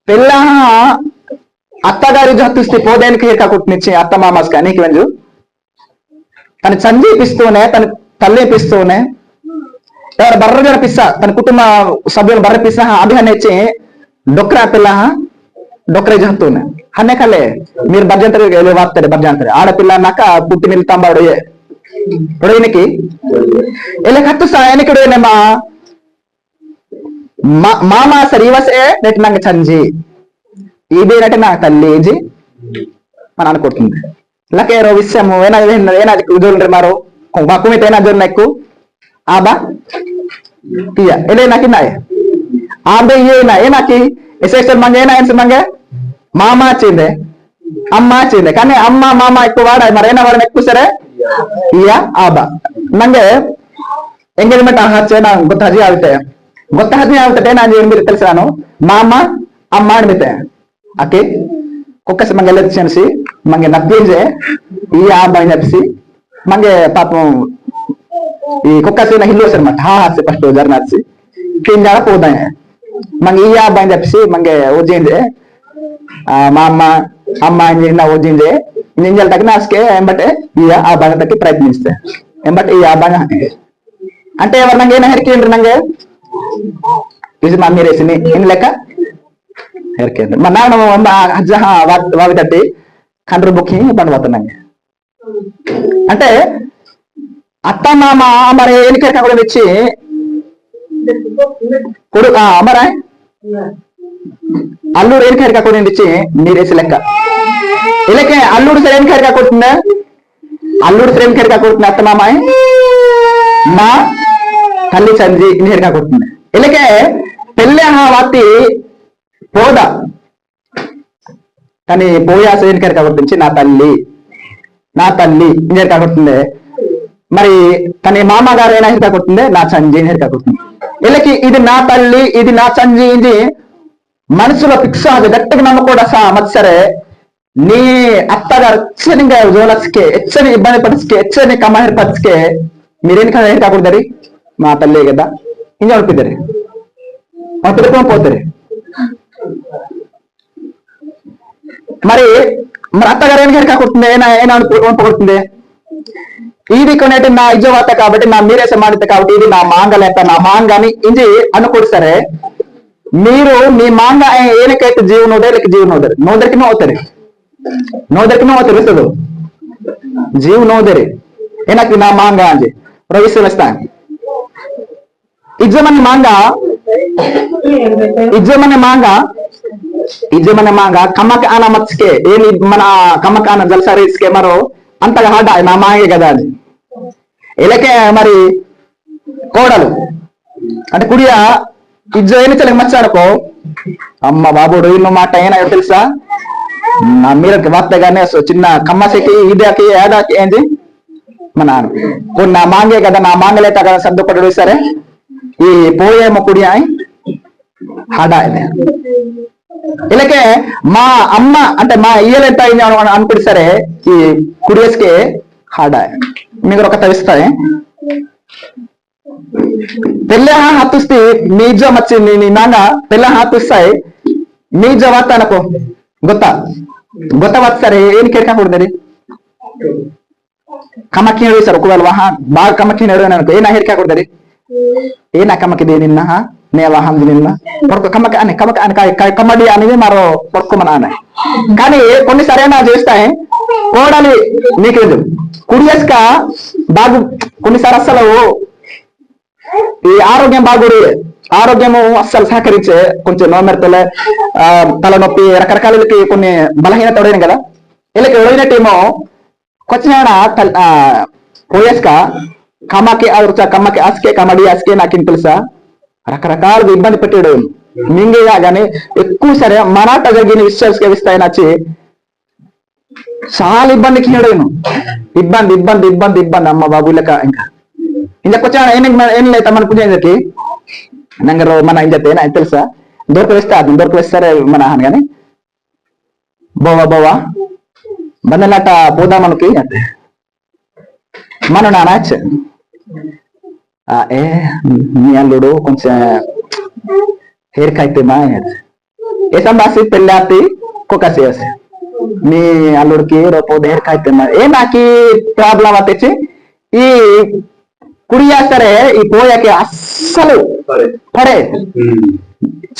పిల్ల అత్తగారి హత్తుస్తే పోదేనికి కొట్టినిచ్చి అత్త మామస్క నీకు వెంజు తను చంజీపిస్తూనే తన తల్లిపిస్తూనే ఎవరు బర్ర జనిపిస్తా తన కుటుంబ సభ్యులు బర్రపిస్తా అభిహనిచ్చి డొక్రా పిల్ల డొక్రే జంతువునే హన్నే కలే మీరు భర్జంతరి వార్తారు భర్జంతరి ఆడపిల్ల అన్నాక పుట్టి నిలుతాంబాడు రొయ్యనికి ఇలా కట్టుస్తా ఎనికి రొయ్యనేమా మామ సరి ఇవసే నెట్ నంగ చంజి ఇది నటి నా తల్లి జీ మన అనుకుంటుంది లకేరో విషయము ఏనాది ఉదోలు మారో బాకుమిత ఏనా జోరు neck Aba iya ele nak kinai abe ye na enaki esesel mange ena ens mange mama chinde amma chinde kane amma mama ekku wada marena wada ekku sare iya aba nange engagement hachena gottaji avute na je mir telusano mama amma anbite ake kokkas mange lechensi mange napinje iya aba nepsi mange papum ఈ కుక్కసేన hill అనమాట హాసి first జర్నాసి కింద పోదాం మంగ ఈ అబ్బాయి అని చెప్పేసి మంగే ఓజిందే మా అమ్మ అని ఓజిందే నింజల్ తగ్గ నాసుకే ఎంబటే ఈ అబ్బాయి తగ్గి ప్రయత్నిస్తే ఎంబటే ఈ అబ్బాయి అంటే ఎవరు నంగే హెరికేంద్ర నంగే ఇది మా మీరేసిని ఇన్ లెక్క హెరికేంద్ర మా నాన్న అజ్జ వావి తట్టి కండ్రు బుకింగ్ పండుపోతున్నాంగే అంటే అత్త మామ మరి ఎన్నికైనా కూడా తెచ్చి కొడు అమరా అల్లుడు ఎన్నికైనా కూడా తెచ్చి మీరేసి లెక్క ఇలాకే అల్లుడు సరే ఎన్నికైనా కొడుతుందా అల్లుడు సరే ఎన్నికైనా కొడుతుంది అత్త మామ మా తల్లి చంది ఎన్నికైనా కొడుతుంది ఇలాకే పెళ్ళి వాతి పోదా కానీ పోయాస ఎన్నికైనా కొడుతుంది నా తల్లి ఎన్నికైనా కొడుతుంది మరి తన మామగారు ఏనా హెరికా కొడుతుంది నా చంజీ హెరికా కొడుతుంది వీళ్ళకి ఇది నా తల్లి ఇది నా చంజీ ఇది మనసులో ఫిక్స్ అది గట్టిగా నమ్మకూడా మತ್ సరే నీ అత్తగారు ఎచ్చనిగా జోలస్కే ఎచ్చని ఇబ్బంది పడిస్కే ఎచ్చని కమాహిర్ పచ్చికే మీరేం కదా హెరికా కొడతారు మా తల్లి కదా ఇంజ అనిపిద్దరు మా పిల్లకొని పోతారు మరి అత్తగారు ఏం హెరికా కొడుతుంది ఏనా కొడుతుంది ఇది కొనేటి నా ఇజవాత కాబట్టి నా మీరే సమానత కాబట్టి ఇది నా మాంగ లేక నా మాంగ అని ఇది అనుకోడు సరే మీరు మీ మాంగ ఏనకైతే జీవ నోదరికి జీవ నోదరికి అవుతారు జీవ నోదరి ఏనకి నా మాంగ అని ప్రవేశ వేస్తాను ఇజ్జమని మాంగ కమ్మకి ఆన మత్స్కే ఏమి మన కమ్మకి ఆన జలసారీస్కే మరో అంతగా హాట నా మాంగే కదా అది ఇలాకే మరి కోడలు అంటే కుడియా ఇజ్జో ఏమి తెలియక మచ్చాడుకో అమ్మ బాబుడు ఇన్నో మాట అయినా తెలుసా నా మీరకి వార్తగానే చిన్న కమ్మసికి ఇదాకి ఏదాకి ఏంది మా నాన్న నా మాంగే కదా నా మాంగలేత కదా సర్దుపడు సరే ఈ పోయేమో కుడియా హాడా ఇలాకే మా అమ్మ అంటే మా ఇయ్యలెంత అయింది అనుకుంటే సరే ఈ కుడియస్కే హాడా మీకు ఒక తవిస్తాయి పెళ్ళ హత్తుస్తే మీ ఇజ్జ మచ్చి నీ నాన్న పెళ్ళ హత్తుస్తాయి మీ ఇజ్జ వార్త అనుకో ಗೊತ್ತ ಸರಿ ಏನ್ ಕೇಳ್ಕೊಂಡ್ಬಿಡ್ದೇರಿ ಕಮಕ್ಕಿ ಹೇಳಿ ಸರ್ ಒಕ್ಕುವಲ್ ವಾಹ ಬಾಳ್ ಕಮಕ್ಕಿ ಹೇಳಿ ಅನ್ಕೋ ಏನ ಹೇಳ್ಕೊಂಡ್ಬಿಡ್ದೇರಿ ಏನ ಕಮಕ್ಕಿದೆ ನಿನ್ನ నే వాహం నిన్న పొరకు కమ్మడి అనేది మరో పొరుకోమని అనే కానీ కొన్ని సరైన చేస్తాయి కోడలి నీకేదు కుడియస్క బాగు కొన్నిసారి అస్సలు ఈ ఆరోగ్యం బాగుడి ఆరోగ్యము అస్సలు సహకరించే కొంచెం నోమెరతలే తలనొప్పి రకరకాలకి కొన్ని బలహీనత తోడైన కదా వీళ్ళకి ఎవరైనట్టేమో కొచ్చినాడ పోయేస్క కమ్మకి ఆస్కే కమ్మడి ఆస్కే నాకేం తెలుసా రకరకాలుగా ఇబ్బంది పెట్టాడు మింగేగా కానీ ఎక్కువ సరే మరాఠ జరిగిన విశ్వాసకి నచ్చి చాలా ఇబ్బందికి నేను ఇబ్బంది అమ్మ బాబు లెక్క ఇంకా ఇంకొచ్చా ఏం లేదు మన పూజకి ನಂಗರು ಮನ ಇಂಜತೆ ಏನಾಯ್ತು తెలుసా దొరకవేస్తారు మన ఆహన్ కానీ బావా బందలాట పోదాం మనకి అంటే మన నానాచ్ ఏ మీ అల్లుడు కొంచెం హెయిర్ కైతే మా ఏ సంబాసి పెళ్ళాతి కొకసేస్ మీ అల్లుడికి రేపు హెయిర్ కైతే మా ఏ నాకి ప్రాబ్లం వచ్చేసి ఈ కుడి చేస్తారే ఈ పోయాకి అస్సలు పడే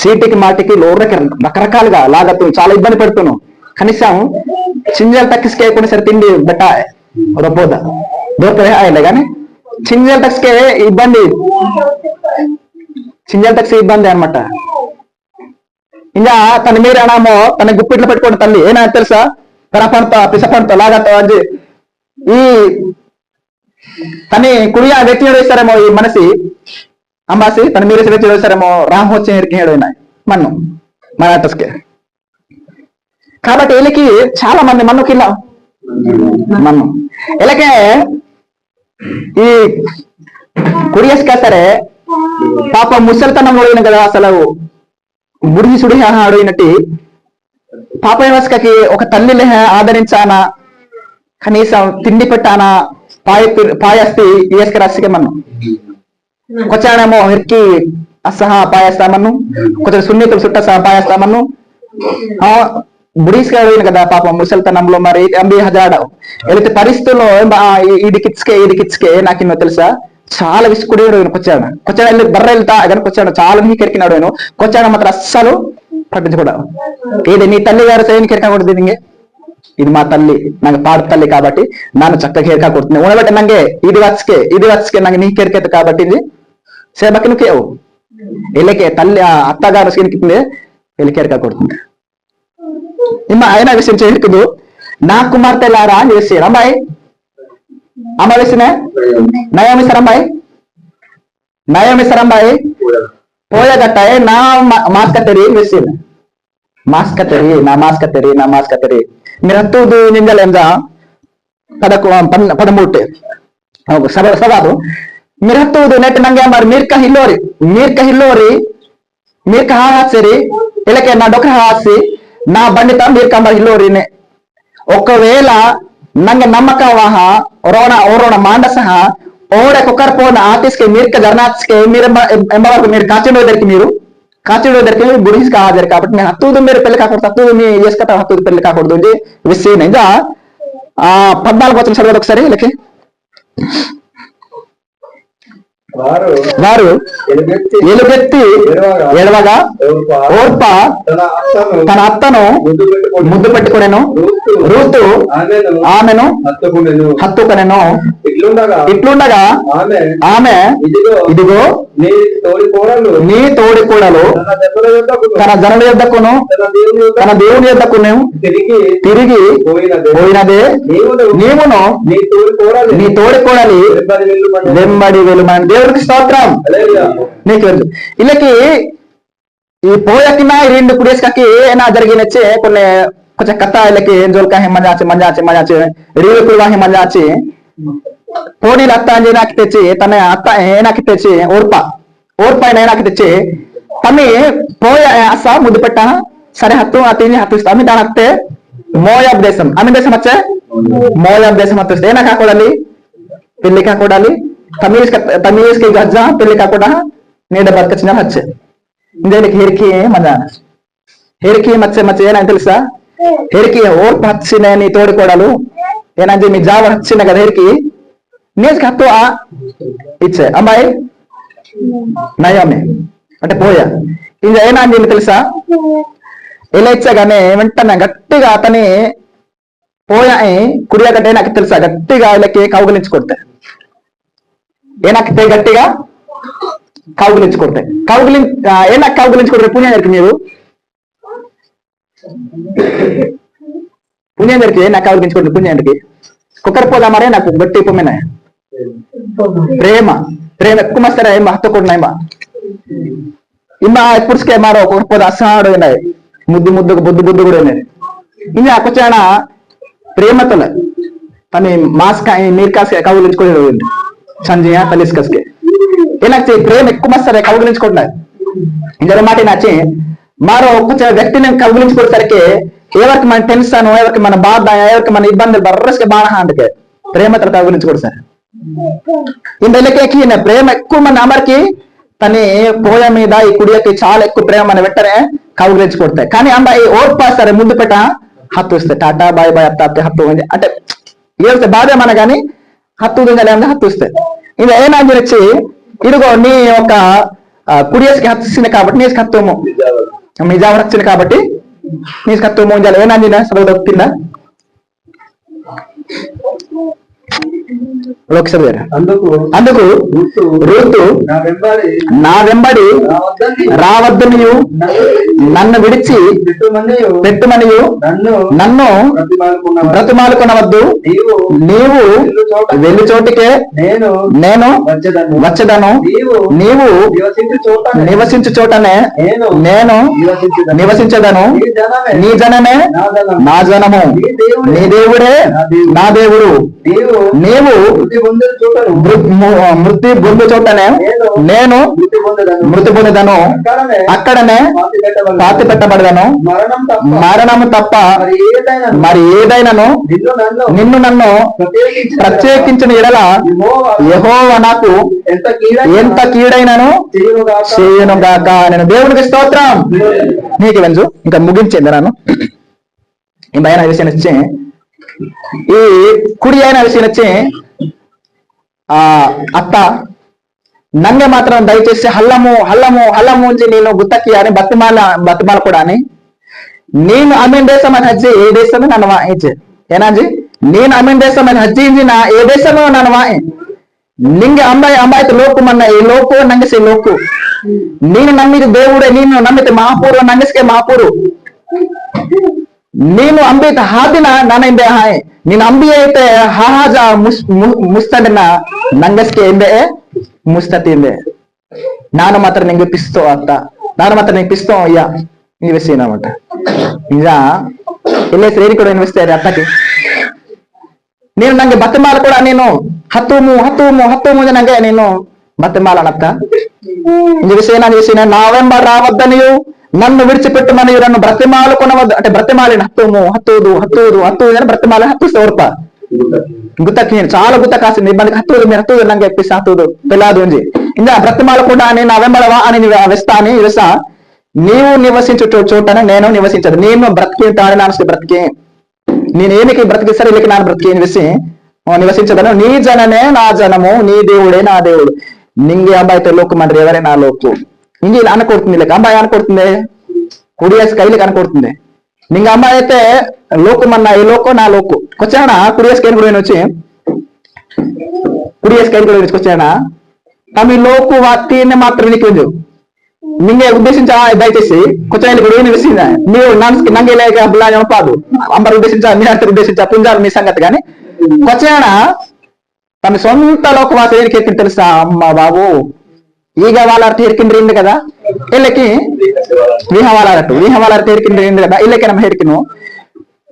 చీటికి మాటికి లోరకి రకరకాలుగా లాగత్తు చాలా ఇబ్బంది పెడుతున్నావు కనీసం చింజలు తక్కిసుకేయకుండా సరే తిండి బెట్ట రొపోదా దొరకలే ఆయలే కానీ చింజల్ టక్స్కే ఇబ్బంది చింజల్ టక్స్ ఇబ్బంది అనమాట ఇంకా తన మీరేనామో తన గుప్పిట్లో పెట్టుకోండి తల్లి ఏనా తెలుసా తన పంట పిసపంట లాగతో అని ఈ తని కుడియా వ్యక్తి వేస్తారేమో ఈ మనసి అంబాసి తన మీరే వ్యక్తి వేస్తారేమో రామ్ వచ్చే హేడైనా మన్ను మన టస్కే కాబట్టి వీళ్ళకి చాలా మంది మన్నుకి ఇలా మన్ను ఇలాగే ఈ కుడియేసుకా సరే పాప ముసలితనంలో అయిన కదా అసలు బుడిగి సుడి అడిగినట్టు పాప వ్యవస్థకి ఒక తల్లి ఆదరించానా కనీసం తిండి పెట్టానా పాయస్తి వేసుకరాసిగా మనం కొచ్చానేమో హెర్కి అసహా పాయేస్తామన్ను కొంచెం సున్నితులు చుట్ట సహా పాయేస్తామన్ను బుడీస్గా అడిగిన కదా పాపం ముసలితనంలో మరి అంబి హజాడ వెళితే పరిస్థితుల్లో ఇడికిచ్చుకే నాకు తెలుసా చాలా విసుకుడే కొచ్చాడు వెళ్ళి బర్ర వెళ్తా కానీ కొచ్చాడు చాలా నీ కెరికినాడు నేను కొచ్చాడు మాత్రం అస్సలు పట్టించకూడదు ఏది నీ తల్లి గారు సైని కెరకూడదు దింగే ఇది మా తల్లి నాకు పాడు తల్లి కాబట్టి నన్ను చక్కగా కెరకా కొడుతుంది ఉండబట్టి నంగే ఇది వచ్చకే నాకు నీ కెరికేత కాబట్టి ఇది సేబకి నువ్వు ఎల్లకే తల్లి అత్తగారు సీనికింది వెళ్ళి కెరకా కొడుతుంది ఇమ్మ ఆయన విషయం చేరుకుదు నా కుమార్తె లారా అని చేసి అమ్మాయి అమ్మ వేసిన నయోమి సరంబాయి పోయగట్టాయి నా మాస్కతెరి వేసిన మాస్కతెరి మీరు హತ್ತುದು ನಿಂದಲೆಂದ ಪದಕು ಪದಮೂಟೆ ಸವಾದು మీరు హತ್ತುದು ನೆಟ್ ನಂಗೆ మరి మీర్క హిల్లోరి మీర్క ಹಾಸಿರಿ ఇలకే నా డొక్క ಹಾಸಿ నా బండిత మీర్క మరి హిల్లోరినే ఒకవేళ ನಂಗೆ ನಮ್ಮಕವಾಹ ಓರೋಣ ಮಾಂಡಸಹ ಓಡೆ ಕುಕ್ಕರ್ಪೋನ ಆತಿಸ್ಕೆ మీర్క జర్నాత్స్కే మీరు ఎంబవరకు మీరు కాచిడోదరికి గుడికి కాదు కాబట్టి నేను హత్తూదు మీరు పెళ్లి కాకూడదు హత్తూదు మీ చేసుకుంటా హత్తూదు పెళ్లి కాకూడదు అంటే విషయం ఇంకా 14 వచ్చిన చదవదు ఒకసారి లెక్కి వారు ఎలుగెత్తి ఎడవగా ఓర్ప తన అత్తను ముద్దు పెట్టుకునేను రూతు ఆమెను హత్తుకునేను ఇట్లుండగా ఆమె ఇదిగో నీ తోడి కూడలు తన జనుల యొద్దకును తన దేవుని యొద్దకును తిరిగి పోయినదే నీవును నీ తోడి కూడలి వెంబడి వెలుమని దేవుడికి స్తోత్రం నీకు ఇళ్ళకి ఈ పోయకిన రెండు కుడేసుకకి ఏనా జరిగినచ్చే కొన్ని కొంచెం కథ ఇళ్ళకి జోల్కా మంజాచి రీలు కుడివాహి మంజాచి పోనీలు అత్త అని నాకు తెచ్చి తన అత్త ఏనాకి తెచ్చి ఓర్ప ఏనాకి తెచ్చి తమ్మి పోయ అస ముద్దు పెట్టా సరే తిని హత్తిస్తా అమ్మి దాని అత్తే మోయాబ్ దేశం అమ్మి దేశం వచ్చే మోయాబ్ దేశం హత్తిస్తే ఏనా కాకూడాలి పెళ్లి కాకూడాలి తమీజ్ కి గజ్జా పెళ్లి కాకుండా నీడ బతకచ్చిన హచ్చే ఇందేనికి హెరికి మచ్చ ఏనా తెలుసా హెరికి ఓర్పు హచ్చిన నీ తోడుకోడాలు ఏనంటే మీ జావ హచ్చిన కదా హెరికి నేజ్కి హత్తు ఇచ్చే అమ్మాయి నయామి అంటే పోయా ఇంకా ఏనా అని తెలుసా ఇలా ఇచ్చాగానే వెంటనే గట్టిగా అతని పోయా కుడియాగట్టే నాకు తెలుసా గట్టిగా వీళ్ళకి కౌగులించుకొడతాయి ఏనాకి గట్టిగా కౌగులించుకొడతాయి ఏనాకి కౌగులించుకుంటారు పుణ్యానికి మీరు పుణ్యానికి నాకు కౌగులించుకుంటారు పుణ్యానికి కుక్కర్ మరే నాకు గట్టి పొమ్మిన ప్రేమ ఎక్కువ మస్తారా ఏమో హత్తుకుంటున్నాయి పురుషుకే మారో కుక్కర్ అసహాడు ముద్దు కూడా ఉన్నాయి ఇంకా కొంచెం ప్రేమతల తను మాస్క్ నీరు కాసి కౌగులించుకోలేదు సంజయ తలిస్కస్కి ఏనాకి ప్రేమ ఎక్కువ మస్తారా కౌగులించుకుంటున్నాయి ఇంకొక మాట నచ్చి మరో కొంచెం వ్యక్తిని కౌగులించుకునేసరికి ఎవరికి మన టెన్షన్, ఎవరికి మన బాధ, ఎవరికి మన ఇబ్బందులు బర్రస్కి బాణ అందుకే ప్రేమతో కౌగులించుకోడు సార్. ఇందులోకి ప్రేమ ఎక్కువ మంది అమరికి తన పోయ మీద ఈ కుడియకి చాలా ఎక్కువ ప్రేమ మన వెంటనే కౌగులించుకొడతాయి. కానీ అమ్మాయి ఓర్పా సరే ముందు పెట్ట హత్తు వస్తాయి. టాటా బాయ్ బాయ్ అత్త అత్తే హత్తు అంటే ఏమిస్తే బాధ మన కానీ హత్తు దింగలే హత్తు వస్తాయి. ఇది ఏనా గురించి ఇదిగో నీ యొక్క కుడియస్కి హత్తుస్తుంది కాబట్టి నీ హత్తుము మీ జావర్ వచ్చింది కాబట్టి నీ హత్తుము ఏనా సదవు కింద అందుకు రూతు నా వెంబడి రావద్దనియు నన్ను విడిచి పెట్టుమనియు నన్ను బ్రతిమాలుకొనవద్దు. నీవు వెళ్ళు చోటికే నేను వచ్చేదను. నీవు నివసించు చోటనే నేను నివసించదను. నీ జనమే నా జనము, నీ దేవుడే నా దేవుడు. నీవు మృతి పొందు చోటనే నేను మృతి పొందుదను. అక్కడనే పాతి పెట్టబడదను. మరణము తప్ప మరి ఏదైనాను నిన్ను నన్ను ప్రత్యేకించిన ఎడల యెహోవా నాకు ఎంత కీడైనను చేయను గాక. నేను దేవునికి స్తోత్రం. నీకు వెంజు ఇంకా ముగించింది నన్ను ఈ భయాన విషయం వచ్చి ఈ కుడి అయిన విషయం వచ్చి అత్త నంగ మాత్రం దయచేసి హల్లము హల్లము హల్లము ఉంచి నేను గుత్తకి అని బతిమాల కూడా అని నేను అమీన్ దేశం అని హజ్జి ఏ దేశము నన్ను వాయించే ఏనాజీ నేను అమీన్ దేశం అని హజ్జించి నా ఏ దేశము నన్ను వాయి నింగ అంబాయితో లోకు మన్న ఈ లోకు నంగసే లోకు నేను నమ్మిది దేవుడే. నేను నమ్మితే మహాపూర్వ నంగస్కే మహాపూరు. ನೀನು ಅಂಬಿತ ಹಾದಿನ ನಾನೆಂಬೆ ಹಾಯ್ ನೀನು ಅಂಬಿ ಐತೆ ಹಾಜ ಮುಸ್ತಡಿನ ನಂಗಸ್ಕೆ ಎಂಬೆ ಮುಸ್ತತಿಂದೆ ನಾನು ಮಾತ್ರ ನಿಂಗೆ ಪಿಸ್ತೋ ಅಂತ ನಾನು ಮಾತ್ರ ನಿಂಗೆ ಪಿಸ್ತೋ ಅಯ್ಯ ಇನ್ವೆಸ್ಟ್ ಏನమాట ನಿಜ ಇಲ್ಲೇ ಸೇರಿ ಕೂಡ ಇನ್ವೆಸ್ಟ್ ಇದೆ ಅತ್ತಕ್ಕೆ ನೀನು ನಂಗೆ ಬತ್ತಮಾಲ ಕೂಡ ನೀನು ಹತ್ತು ನಂಗೆ ನೀನು ಬತ್ತಮಾಲ ಅನ್ನತ್ತ ವಿಷಯ ನಾವೆಂಬ ರಾವದ್ದನಿಯು నన్ను విడిచిపెట్టమని నన్ను బ్రతిమాలు కొనవద్దు అంటే బ్రతిమాలిన హత్తుదు అని బ్రతిమాలి హత్తు సోర్ప గుత్తకి చాలా గుత్త కాసింది మనకి హత్తుదు మీరు హత్తుదు నంಗೆ ఎప్పిసి హత్తుదు పెళ్ళాదు ఉంది ఇంకా బ్రతిమాలు కూడా అని నವೆంబడవా అని వెస్తాని వెస నీవు నివసించు చోటనే నేను నివసించదు. నేను బ్రతికింటాను నాను బ్రతికి నేను ఏమికి బ్రతికి సరే ఇళ్ళకి నాను బ్రతికి వెసి నివసించదను. నీ జననే నా జనము, నీ దేవుడే నా దేవుడు. నింగే అబ్బాయితో లోకు మండ్రి ఎవరే నా లోకు ఇంక ఇలా అనకొడుతుంది. ఇలా అమ్మాయి అనకొడుతుంది కుడియాసి కైలికి అనకొడుతుంది. నింగ అమ్మాయి అయితే లోకు మన్న ఈ లోకో నా లోకు వచ్చానా కుడియాసి కైలు కూడా వచ్చి కుడియాసి కైలు కూడా వచ్చానా తమ లోకు వాటిని మాత్రం నీకు నింగే ఉద్దేశించా దయచేసి కొంచెం కూడా ఏమి విసిందా నీవు నంగే లేక బుల్లా పాదు అంబర్ ఉద్దేశించా మీ అర్థం ఉద్దేశించా పుంజాలు మీ సంగతి కానీ వచ్చానా తమ సొంత లోక వాస ఏనికి తెలుసా అమ్మ బాబు ಈಗ వాళ్ళ ಹೇರ್ಕಿಂಡ್ರಿಂದ కదా ఇళ్ళకి విహవాళ్ళ ಹೇರ್ಕಿಂಡ್ರಿಂದ కదా ఇళ్ళకి ನಮ್ಮ ಹೇರ್ಕಿను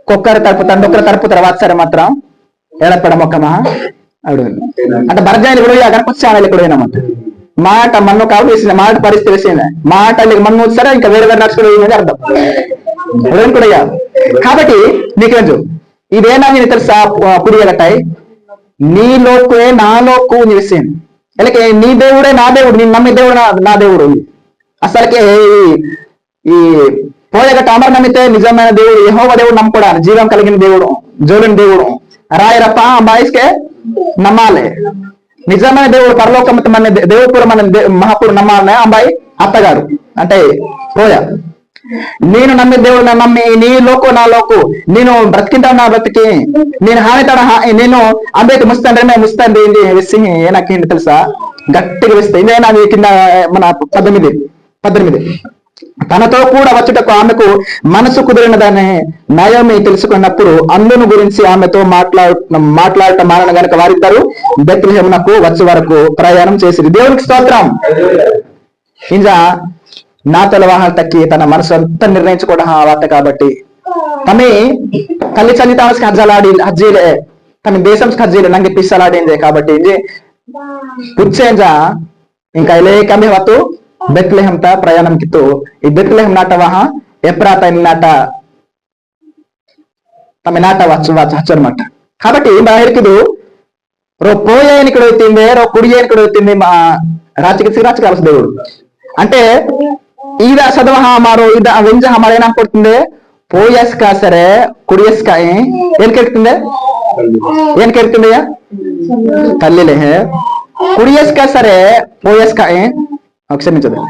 కొక్కరు తరుపుతారు డొక్కరు తరుపుతారు వాత్సర మాత్రం ఎడపడ మొక్కమా అడు అంటే బరజాయిలు కూడా కనకొచ్చాను కూడా అన్నమాట మాట మన్ను కావు వేసింది మాట పరిస్థితి వేసింది మాట మన్ను వచ్చారా ఇంకా వేరే వేరే నడుచుకుని అర్థం కూడా కాబట్టి నీకేంచు ఇదేనా నేను తెలుసా పుడియగట్టాయి నీ లోకువే నా లోకు నిలిసింది ఇలాగే నీ దేవుడే నా దేవుడు నేను నమ్మి దేవుడు నా దేవుడు అసలుకే ఈ పోయగట్ట అమర్ నమ్మితే నిజమైన దేవుడు యెహోవా దేవుడు నమ్ముకోవడానికి జీవం కలిగిన దేవుడు జోలిన దేవుడు రాయరప్ప బాయిస్కే నమ్మాలి. నిజమైన దేవుడు పరలోకం మన దేవుడు మన మహాపురు నమ్మాలనే అమ్మాయి అత్తగారు అంటే పోయ నేను నమ్మి దేవుడు నమ్మి నీ లోకు నా లోకు నేను బ్రతికింటాను నా బ్రతికి నేను హానితాడు నేను అంబేకి ముస్తాండ్రే ముస్తాండి వేసి నాకేంటి తెలుసా గట్టిగా వేస్తే ఇదేనా కింద మన 18 తనతో కూడా వచ్చుటకు ఆమెకు మనసు కుదిరినదని నయమి తెలుసుకున్నప్పుడు అందును గురించి ఆమెతో మాట్లాడటం మారణ గనక వారిద్దరు బెత్లెహేమునకు వచ్చే వరకు ప్రయాణం చేసిరి. దేవునికి స్తోత్రం. ఇంకా నా తెలవాహన తక్కి తన మనసు అంతా నిర్ణయించుకోవడం ఆ వార్త కాబట్టి తమే కల్లి చల్లి తామస్కి హజ్జీలే తమ దేశం హజ్జీలే నంగి పిස්සలాడిందే కాబట్టి పుచ్చేంజ ఇంకా ఇలేకమే వత్తు ಬೆತ್ಲೆಹಂ ತ ಪ್ರಯಾಣಂ ಕಿತ್ತು ಈ ಬೆತ್ಲೆಹಂ ನಾಟ ವಾಹ ಎಪ್ರಾತ ನಾಟ తమ నాట వచ్చు అనమాట. కాబట్టి బాహిరికిదు రో పోయాయని ఇక్కడ వచ్చింది, రో కుడియాని ఇక్కడ వచ్చింది మా రాజకీయ దేవుడు అంటే ఈద సదవహ మారో ఇద వెంజ హమార ఏనా కొడుతుంది పోయస్క సరే కుడియస్క ఏం కెడుతుంది ఏం కెడుతుంది తల్లిలే కుడియస్క సరే పోయస్క క్షమించదు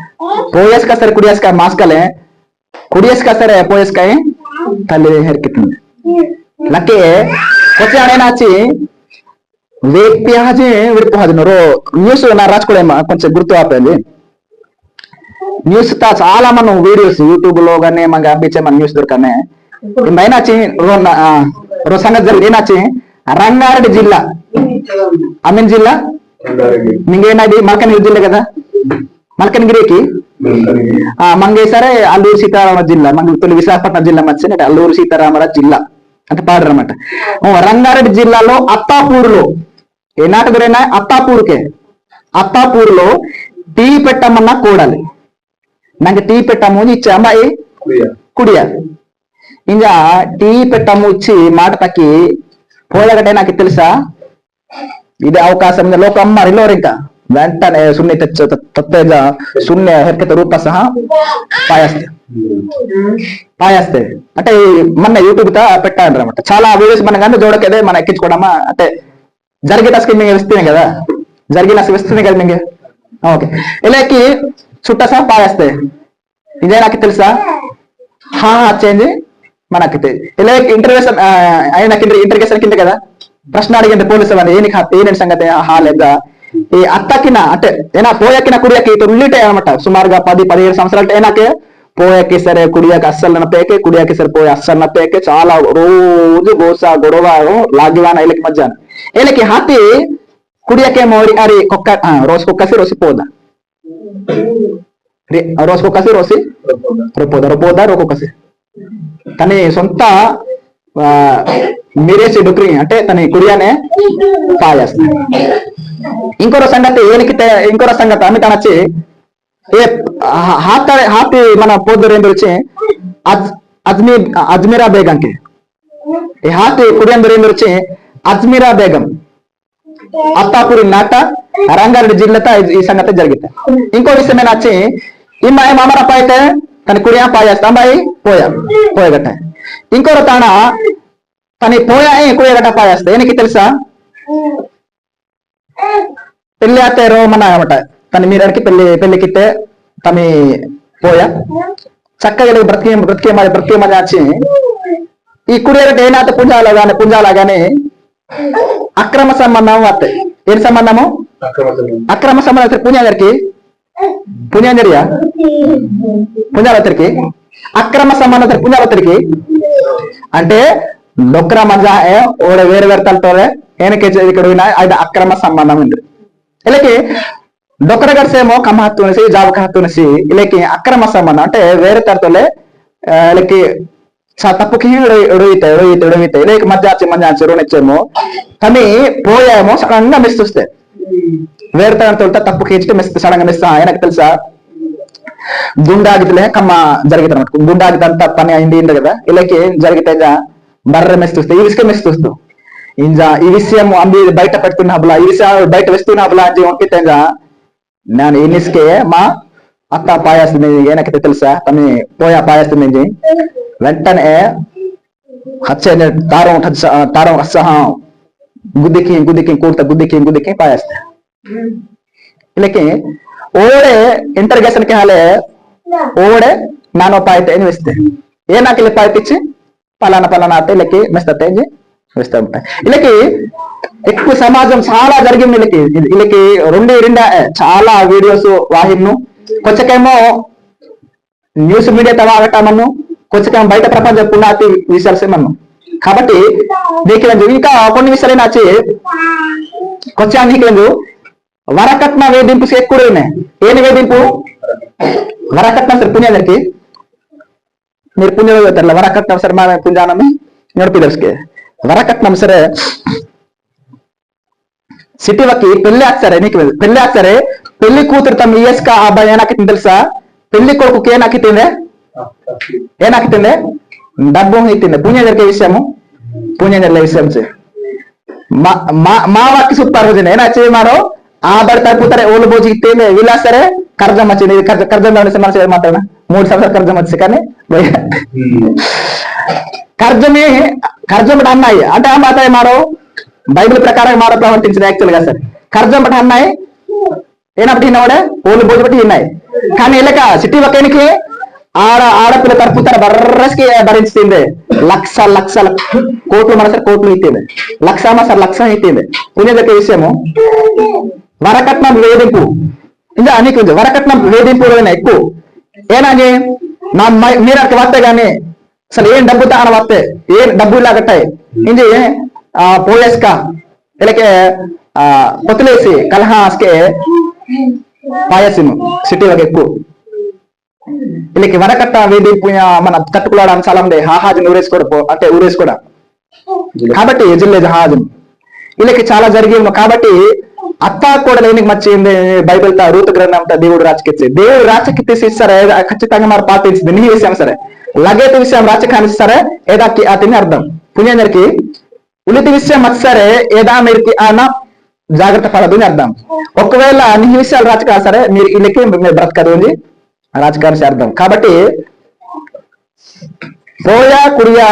పోయస్క సరే కుడియస్క మాస్కలే కుడియస్క సరే పోయస్క తల్లి హెరికితుంది లకే కొచ్చ అనేనాచి వ్యక్తి హాజీ విడిపోహాజు న్యూస్ నా రాసుకోలేమా కొంచెం గుర్తు ఆపేది న్యూస్ తా చాలా మనం వీడియోస్ యూట్యూబ్ లో గానీ మనకి అప్పించే మన న్యూస్ దొరకనే ఏనాచి రో సంగతి జరిగి ఏనాచి రంగారెడ్డి జిల్లా అమీన్ జిల్లా మింగేనాది మల్కనగిరి జిల్లా కదా మల్కనగిరికి మంగేసరే అల్లూరు సీతారామరాజు జిల్లా మనకి తొలి విశాఖపట్నం జిల్లా మధ్య అల్లూరు సీతారామరాజు జిల్లా అంటే పాడరు అనమాట. రంగారెడ్డి జిల్లాలో అత్తాపూర్లో ఏ నాట గురైనా అత్తాపూర్లో టీ పెట్టమన్నా కూడాలి నాకు టీ పెట్టము ఇచ్చే అమ్మాయి కుడియా ఇంకా టీ పెట్టము ఇచ్చి మాట తక్కి పోయగటే నాకు తెలుసా ఇది అవకాశం లోక అమ్మారు ఇల్లోరు ఇంకా వెంటనే సున్ని తత్తేజ శూన్య హెర్కత రూప సహా పాయేస్తే అంటే మన యూట్యూబ్ తో పెట్టాను అనమాట. చాలా వీడియోస్ మన కానీ చూడకదే మనం ఎక్కించుకోవడమా అంటే జరిగే టస్కి మేము వస్తేనే కదా జరిగిన వస్తుంది కదా మీకు ఓకే ఇలాకి చుట్టా సహా పాయేస్తే ఇదే నాకు తెలుసా హా చేంజ్ మనకి ఇలా ఇంటర్వ్యూషన్ ఆయన ఇంటర్వ్యూషన్ కింద కదా ప్రశ్న అడిగింది పోలీసు అని ఏని సంగతి హా లేదా ఈ అత్తకిన అంటే ఏనా పోయకిన కుడియకి తొల్లిటే అనమాట సుమారుగా 10-17 సంవత్సరాలు ఏనాకే పోయకి సరే కుడియాకి అస్సలు నప్పేకే కుడియాకి సరే పోయి అస్సలు నప్పేకే చాలా రోజు గోసా గొడవ లాగివాన వీళ్ళకి మధ్యాహ్నం వీళ్ళకి హాతి కుడియాకే మోడి అరి కుక్క రోజుకొక్కసి రోసి పోదా రోజుకొక్కసి రోసి రొపోదా రొక్కొక్కసి తన సొంత మీరేసి డుక్రి అంటే తన కుడియానే పాయేస్తాయి. ఇంకో సంగతి ఇంకో సంగతి ఆమె తనొచ్చి ఏ హాతి మన పోద్దరు ఏంటి వచ్చి అజ్మీరా బేగంకి ఈ హాతి కుడియందరు ఏంటి వచ్చి అజ్మీరా బేగం అత్తాపూరి నాట రంగారెడ్డి జిల్లాతో ఈ సంగతి జరిగింది. ఇంకో విషయం వచ్చి ఈ మామరప్ప అయితే తన కుడియా పాయేస్తా అమ్మాయి పోయగట్ట ఇంకో తాన తన పోయా కుడియగట్ట పాయేస్తా ఏనికి తెలుసా పెళ్లి ఆతారో మన అనమాట తన మీరడికి పెళ్లికితే తమి పోయా చక్కగా బ్రతికే మరి వచ్చి ఈ కుడియగట్ట ఏనాత పుంజాలాగానే అక్రమ సంబంధం వస్తాయి. ఏం సంబంధము అక్రమ సంబంధం పుణ్యాంజరియా పుంజాలతరికి అక్రమ సంబంధం పుంజాలతరికి అంటే డొక్రా మజా ఓడ వేరు తలతోనే ఏనకే ఇక్కడ అది అక్రమ సంబంధం ఉంది. ఇలాకి డొక్కర గడిసేమో కమ్మ హత్తునేసి జాబక హత్తునేసి ఇలాకి అక్రమ సంబంధం అంటే వేరే తరతోలే ఇలాకి తప్పుకి ఎడవితే ఇలాకి మధ్యాచి రుణిచ్చేమో కానీ పోయామో సడన్ గా మిస్ చూస్తే వేరే తరతో తప్పుకి ఇచ్చి సడన్ గా మిస్ ఆయనకు తెలుసా గుండాగితలే కమ్మ జరిగితే అనమాట గుండాగిత అంతా పని అయింది కదా ఇలాకి జరిగితే బర్ర మెస్ చూస్తే ఈ విషయం మెస్ చూస్తూ ఇంజా ఈ విషయం అంబి బయట పెడుతున్న హబులా ఈ విషయం బయట వేస్తున్న హబులా అని ఉంటే నేను ఇన్నిస్కే మా అత్త పాయేస్తుంది ఏనకైతే తెలుసా తను పోయా పాయేస్తుంది వెంటనే హచ్చే తారం సహా గుద్దికి కూడతా పాయేస్తా ఇలాకి ఓడే ఇంటర్గేషన్ కి హాలే ఓడే నానో పాయితే అని వేస్తే ఏ నాకు పాయితిచ్చి పలానా అంటే వీళ్ళకి మెస్తతే వేస్తూ ఉంటాయి. వీళ్ళకి ఎక్కువ సమాజం చాలా జరిగింది వీళ్ళకి రెండు చాలా వీడియోస్ వాహిన్ను కొంచెకేమో న్యూస్ మీడియా తవాగటమను కొంచెం బయట ప్రపంచం పుణ్యాతి విషయాలు కాబట్టి నీకు ఇంకా కొన్ని విషయాలు నచ్చి కొంచెం నీకు వరకట్న వేధింపు ఎక్కువ ఉన్నాయి. ఏని వేధింపు వరకట్న సరే పుణ్యాలకి మీరు పుణ్యం అవుతారు వరకట్నం సరే మా పుంజానమి నడిపిదర్స్కి వరకట్నం సరే సిటీ వక్కి పెళ్లి ಹಾಕ್ತಾರೆ నీకు పెళ్లి ಹಾಕ್ತಾರೆ పెళ్లి కూతురు తమ ఇయస్క ఆ అబ్బాయి ఏనాకింది తెలుసా? పెళ్లి కొడుకుకి ఏనాకితిందే? ఏనాకితిందే? డబ్బు అయితిందే. పుణ్య జరిగే విషయము, పుణ్య జరిగే విషయం మా వాక్య సూపర్ రోజు ఏనాచి మారో ఆ బడి తగ్గుతారే ఓళ్ళు బోజి ఇత్తేందే వీళ్ళ సరే కర్జం వచ్చింది. కర్జం మనసు మాట్లాడినా 3 సంవత్సరాలు కర్జం వచ్చి కానీ కర్జం బట్ అన్నాయి అంటే ఆ మాట మారో బైబిల్ ప్రకారం మారో ప్రవర్తించింది యాక్చువల్ గా సరే కర్జం బట్ అన్నాయి ఏనప్పుడు విన్నవాడే ఓళ్ళు బోజి బట్టి విన్నాయి. కానీ ఇలాక సిటీ ఒక్కనికి ఆడపిల్ల తరపుతార బర్రస్కి భరించింది. లక్షల కోట్లు మనసారి కోట్లు ఇచ్చింది. లక్ష ఇచ్చింది. పుణ్యదక్క విషయము వరకట్నం వేధింపు ఇంకా నీకు వరకట్నం వేధింపు ఎక్కువ ఏనాని నా మీరు అక్కడ వస్తే గానీ అసలు ఏం డబ్బుతా అని వస్తే ఏం డబ్బు ఇలా కట్టాయి ఇది పోయేస్కా ఇలాకే పొత్తులేసి కలహాస్కే పాయసిను సిటీలకు ఎక్కువ వీళ్ళకి వరకట్ట వేధింపు మన తట్టుకోవడానికి చాలా ఉంది. హాహాజుని ఊరేసుకోవడం అంటే ఊరేసుకోవడం కాబట్టి ఎజిల్లే జహాజం వీళ్ళకి చాలా జరిగింది. కాబట్టి అత్తా కూడా లేనికి మర్చింది బైబిల్ రూతు గ్రంథం దేవుడు రాజకెత్తి దేవుడు రాజకెత్తేసి సరే ఖచ్చితంగా మరి పాటించింది నీ విషయం సరే లగేత విషయం రాజకాని సరే ఏదా అతని అర్థం పుణ్యందరికి ఉలితి విషయం సరే ఏదా మీరు అన్న జాగ్రత్త పడదు అని అర్థం. ఒకవేళ నీ విషయాలు రాజకా సరే మీరు వీళ్ళకి మీరు బ్రతకదు అని రాజకాని అర్థం. కాబట్టి పోయా కుడియా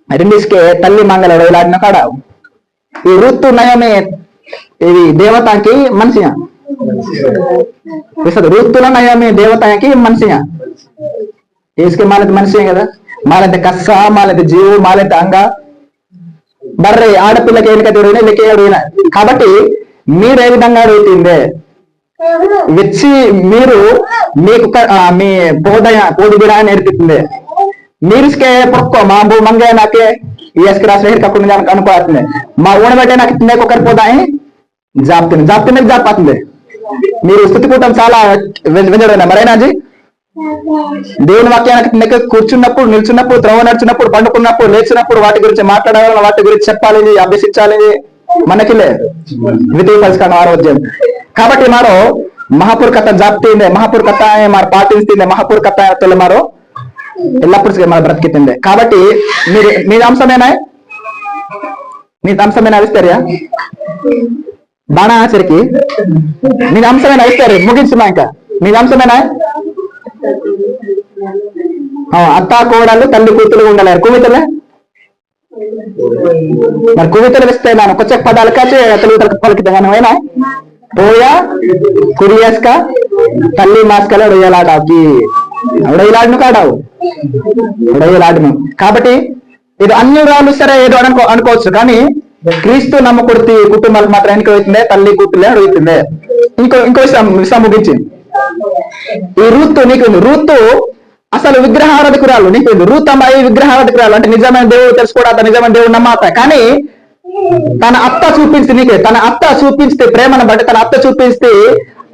రెండిస్కే తల్లి మంగళ ఇలాడిన కాడ ఈ ఋతు నయమే ఇది దేవతాకి మనిషిగా ఋతుల నయమే దేవతాకి మనిషిగా इसके माले మనిషి కదా మాలంటే కస్స మాలంటే జీవు మాలంటే అంగ బర్రె ఆడపిల్లకి ఎన్నిక తిరిగినా లెక్క అడిగిన. కాబట్టి మీరు ఏ విధంగా అడుగుతుందే వచ్చి మీరు మీకు మీ కోడి బిడా నేర్పుతుంది మీరుకే పొక్కో మా మంగే నాకే ఈఎస్కి రాసిన కాకుండా అనుకోతుంది మా ఊనబెట్టే నాకు తినేకొకరి పోదాయి జాపుతుంది జాపాతుంది. మీరు స్థుతి కూటం చాలా వెంజడైనా మరేనాజీ దేవుని వాక్యానికి కూర్చున్నప్పుడు నిల్చున్నప్పుడు త్రవ నడిచినప్పుడు పండుకున్నప్పుడు లేచినప్పుడు వాటి గురించి మాట్లాడాలని వాటి గురించి చెప్పాలి అభ్యసించాలి మనకిలే ద్వితీయ పరిష్కారం ఆరోగ్యం. కాబట్టి మారో మహాపూర్ కథ జాప్తిందే మహాపూర్ కథ మారు పాటిస్తుంది మహాపూర్ కథ మారో ఎల్లప్పుడు మన బ్రతికితుంది. కాబట్టి మీరు మీ అంశమేనా ఇస్తారా బాణా ఆచరికి మీ అంశమేనా ఇస్తారు ముగించున్నా ఇంకా మీ అంశమేనా అత్తా కోడలు తల్లి కూతురు ఉండలేరు కువితలే మరి కువితలు ఇస్తే ನಾನು కొచ్చ పదాలు కాచి తెలుగుతలకు పలికితగానైనా పోయా కురియాస్క తల్లి మాస్కల ఉడయలాడాకి ఉడయలాడును కాడావు ఉడయలాడును. కాబట్టి ఇది అన్ని రాళ్ళు సరే ఏదో అనుకోవచ్చు కానీ క్రీస్తు నమ్మకుడితి కుటుంబాలకు మాత్రం ఎన్నిక అవుతుందే తల్లి కూతురులే అడుగుతుందే. ఇంకో విషయం ముగించింది ఈ రూతు నీకు రూతు అసలు విగ్రహారాధకురాలు నీకు రూత్ అమ్మాయి విగ్రహారాధకురాలు అంటే నిజమైన దేవుడు తెలుసుకోవడం నిజమైన దేవుడు నమ్మాత కానీ తన అత్త చూపించి నీకే తన అత్త చూపిస్తే ప్రేమను బట్టి తన అత్త చూపిస్తే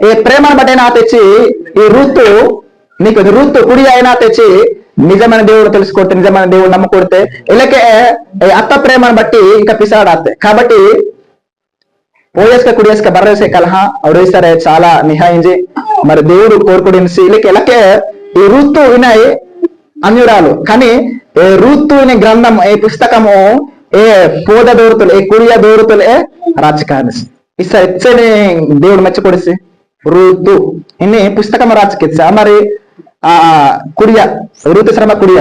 ఏ ప్రేమను బట్టి అయినా తెచ్చి ఈ రూతు నీకు రూతు కుడి అయినా తెచ్చి నిజమైన దేవుడు తెలుసుకొడితే నిజమైన దేవుడు నమ్మకొడితే ఇలాగే అత్త ప్రేమను బట్టి ఇంకా పిసాడాతే. కాబట్టి పోయేస్క కుడియేస్క బర్రేసే కలహ అవరేసరే చాలా నిహాయించి మరి దేవుడు కోరుకుడిసి ఇలాకే ఈ ఋతు వినాయి అన్యురాలు కానీ ఏ ఋతు విని గ్రంథం ఏ పుస్తకము ఏ పోద దోరుతులు ఏ కుడియ దోరుతులు ఏ రాజకాని ఇస్స ఎచ్చని దేవుడు మెచ్చకొడిసి ఋతు ఇన్ని పుస్తకం రాజకిచ్చ మరి కుడియ ఋతు శ్రమ కుడియ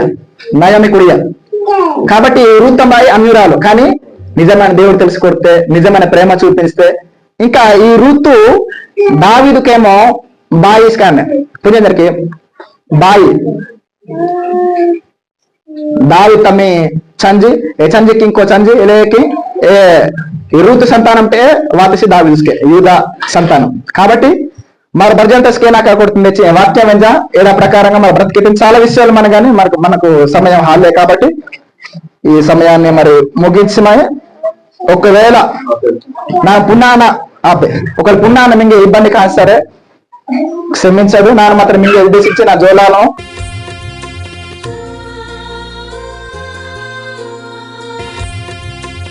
నయమి కుడియ. కాబట్టి ఋతమ్మాయి అన్యురాలు కానీ నిజమైన దేవుడు తెలుసుకొడితే నిజమైన ప్రేమ చూపిస్తే ఇంకా ఈ ఋతు దావీదుకేమో బాయి ఇస్కాన్ పుణ్యందరికి బాయి దావి తమ్మి చంజి ఏ చంజికి ఇంకో చంజి ఇలాకి ఈ ఋతు సంతానం అంటే వాతిసి దావీదుకే యూదా సంతానం. కాబట్టి మరి భర్జంతస్కే నాకు కొడుతుంది వాక్యం వెంజా ఏదా ప్రకారంగా మరి బ్రతికి చాలా విషయాలు మన కానీ మనకు సమయం హాలే కాబట్టి ఈ సమయాన్ని మరి ముగించినాయి. ఒకవేళ నా పుణ్యాన ఒకవేళ పుణ్యాన మింగే ఇబ్బంది కాదు సరే క్షమించదు నాన్న మాత్రం మింగే ఉద్దేశించి నా జోలాలం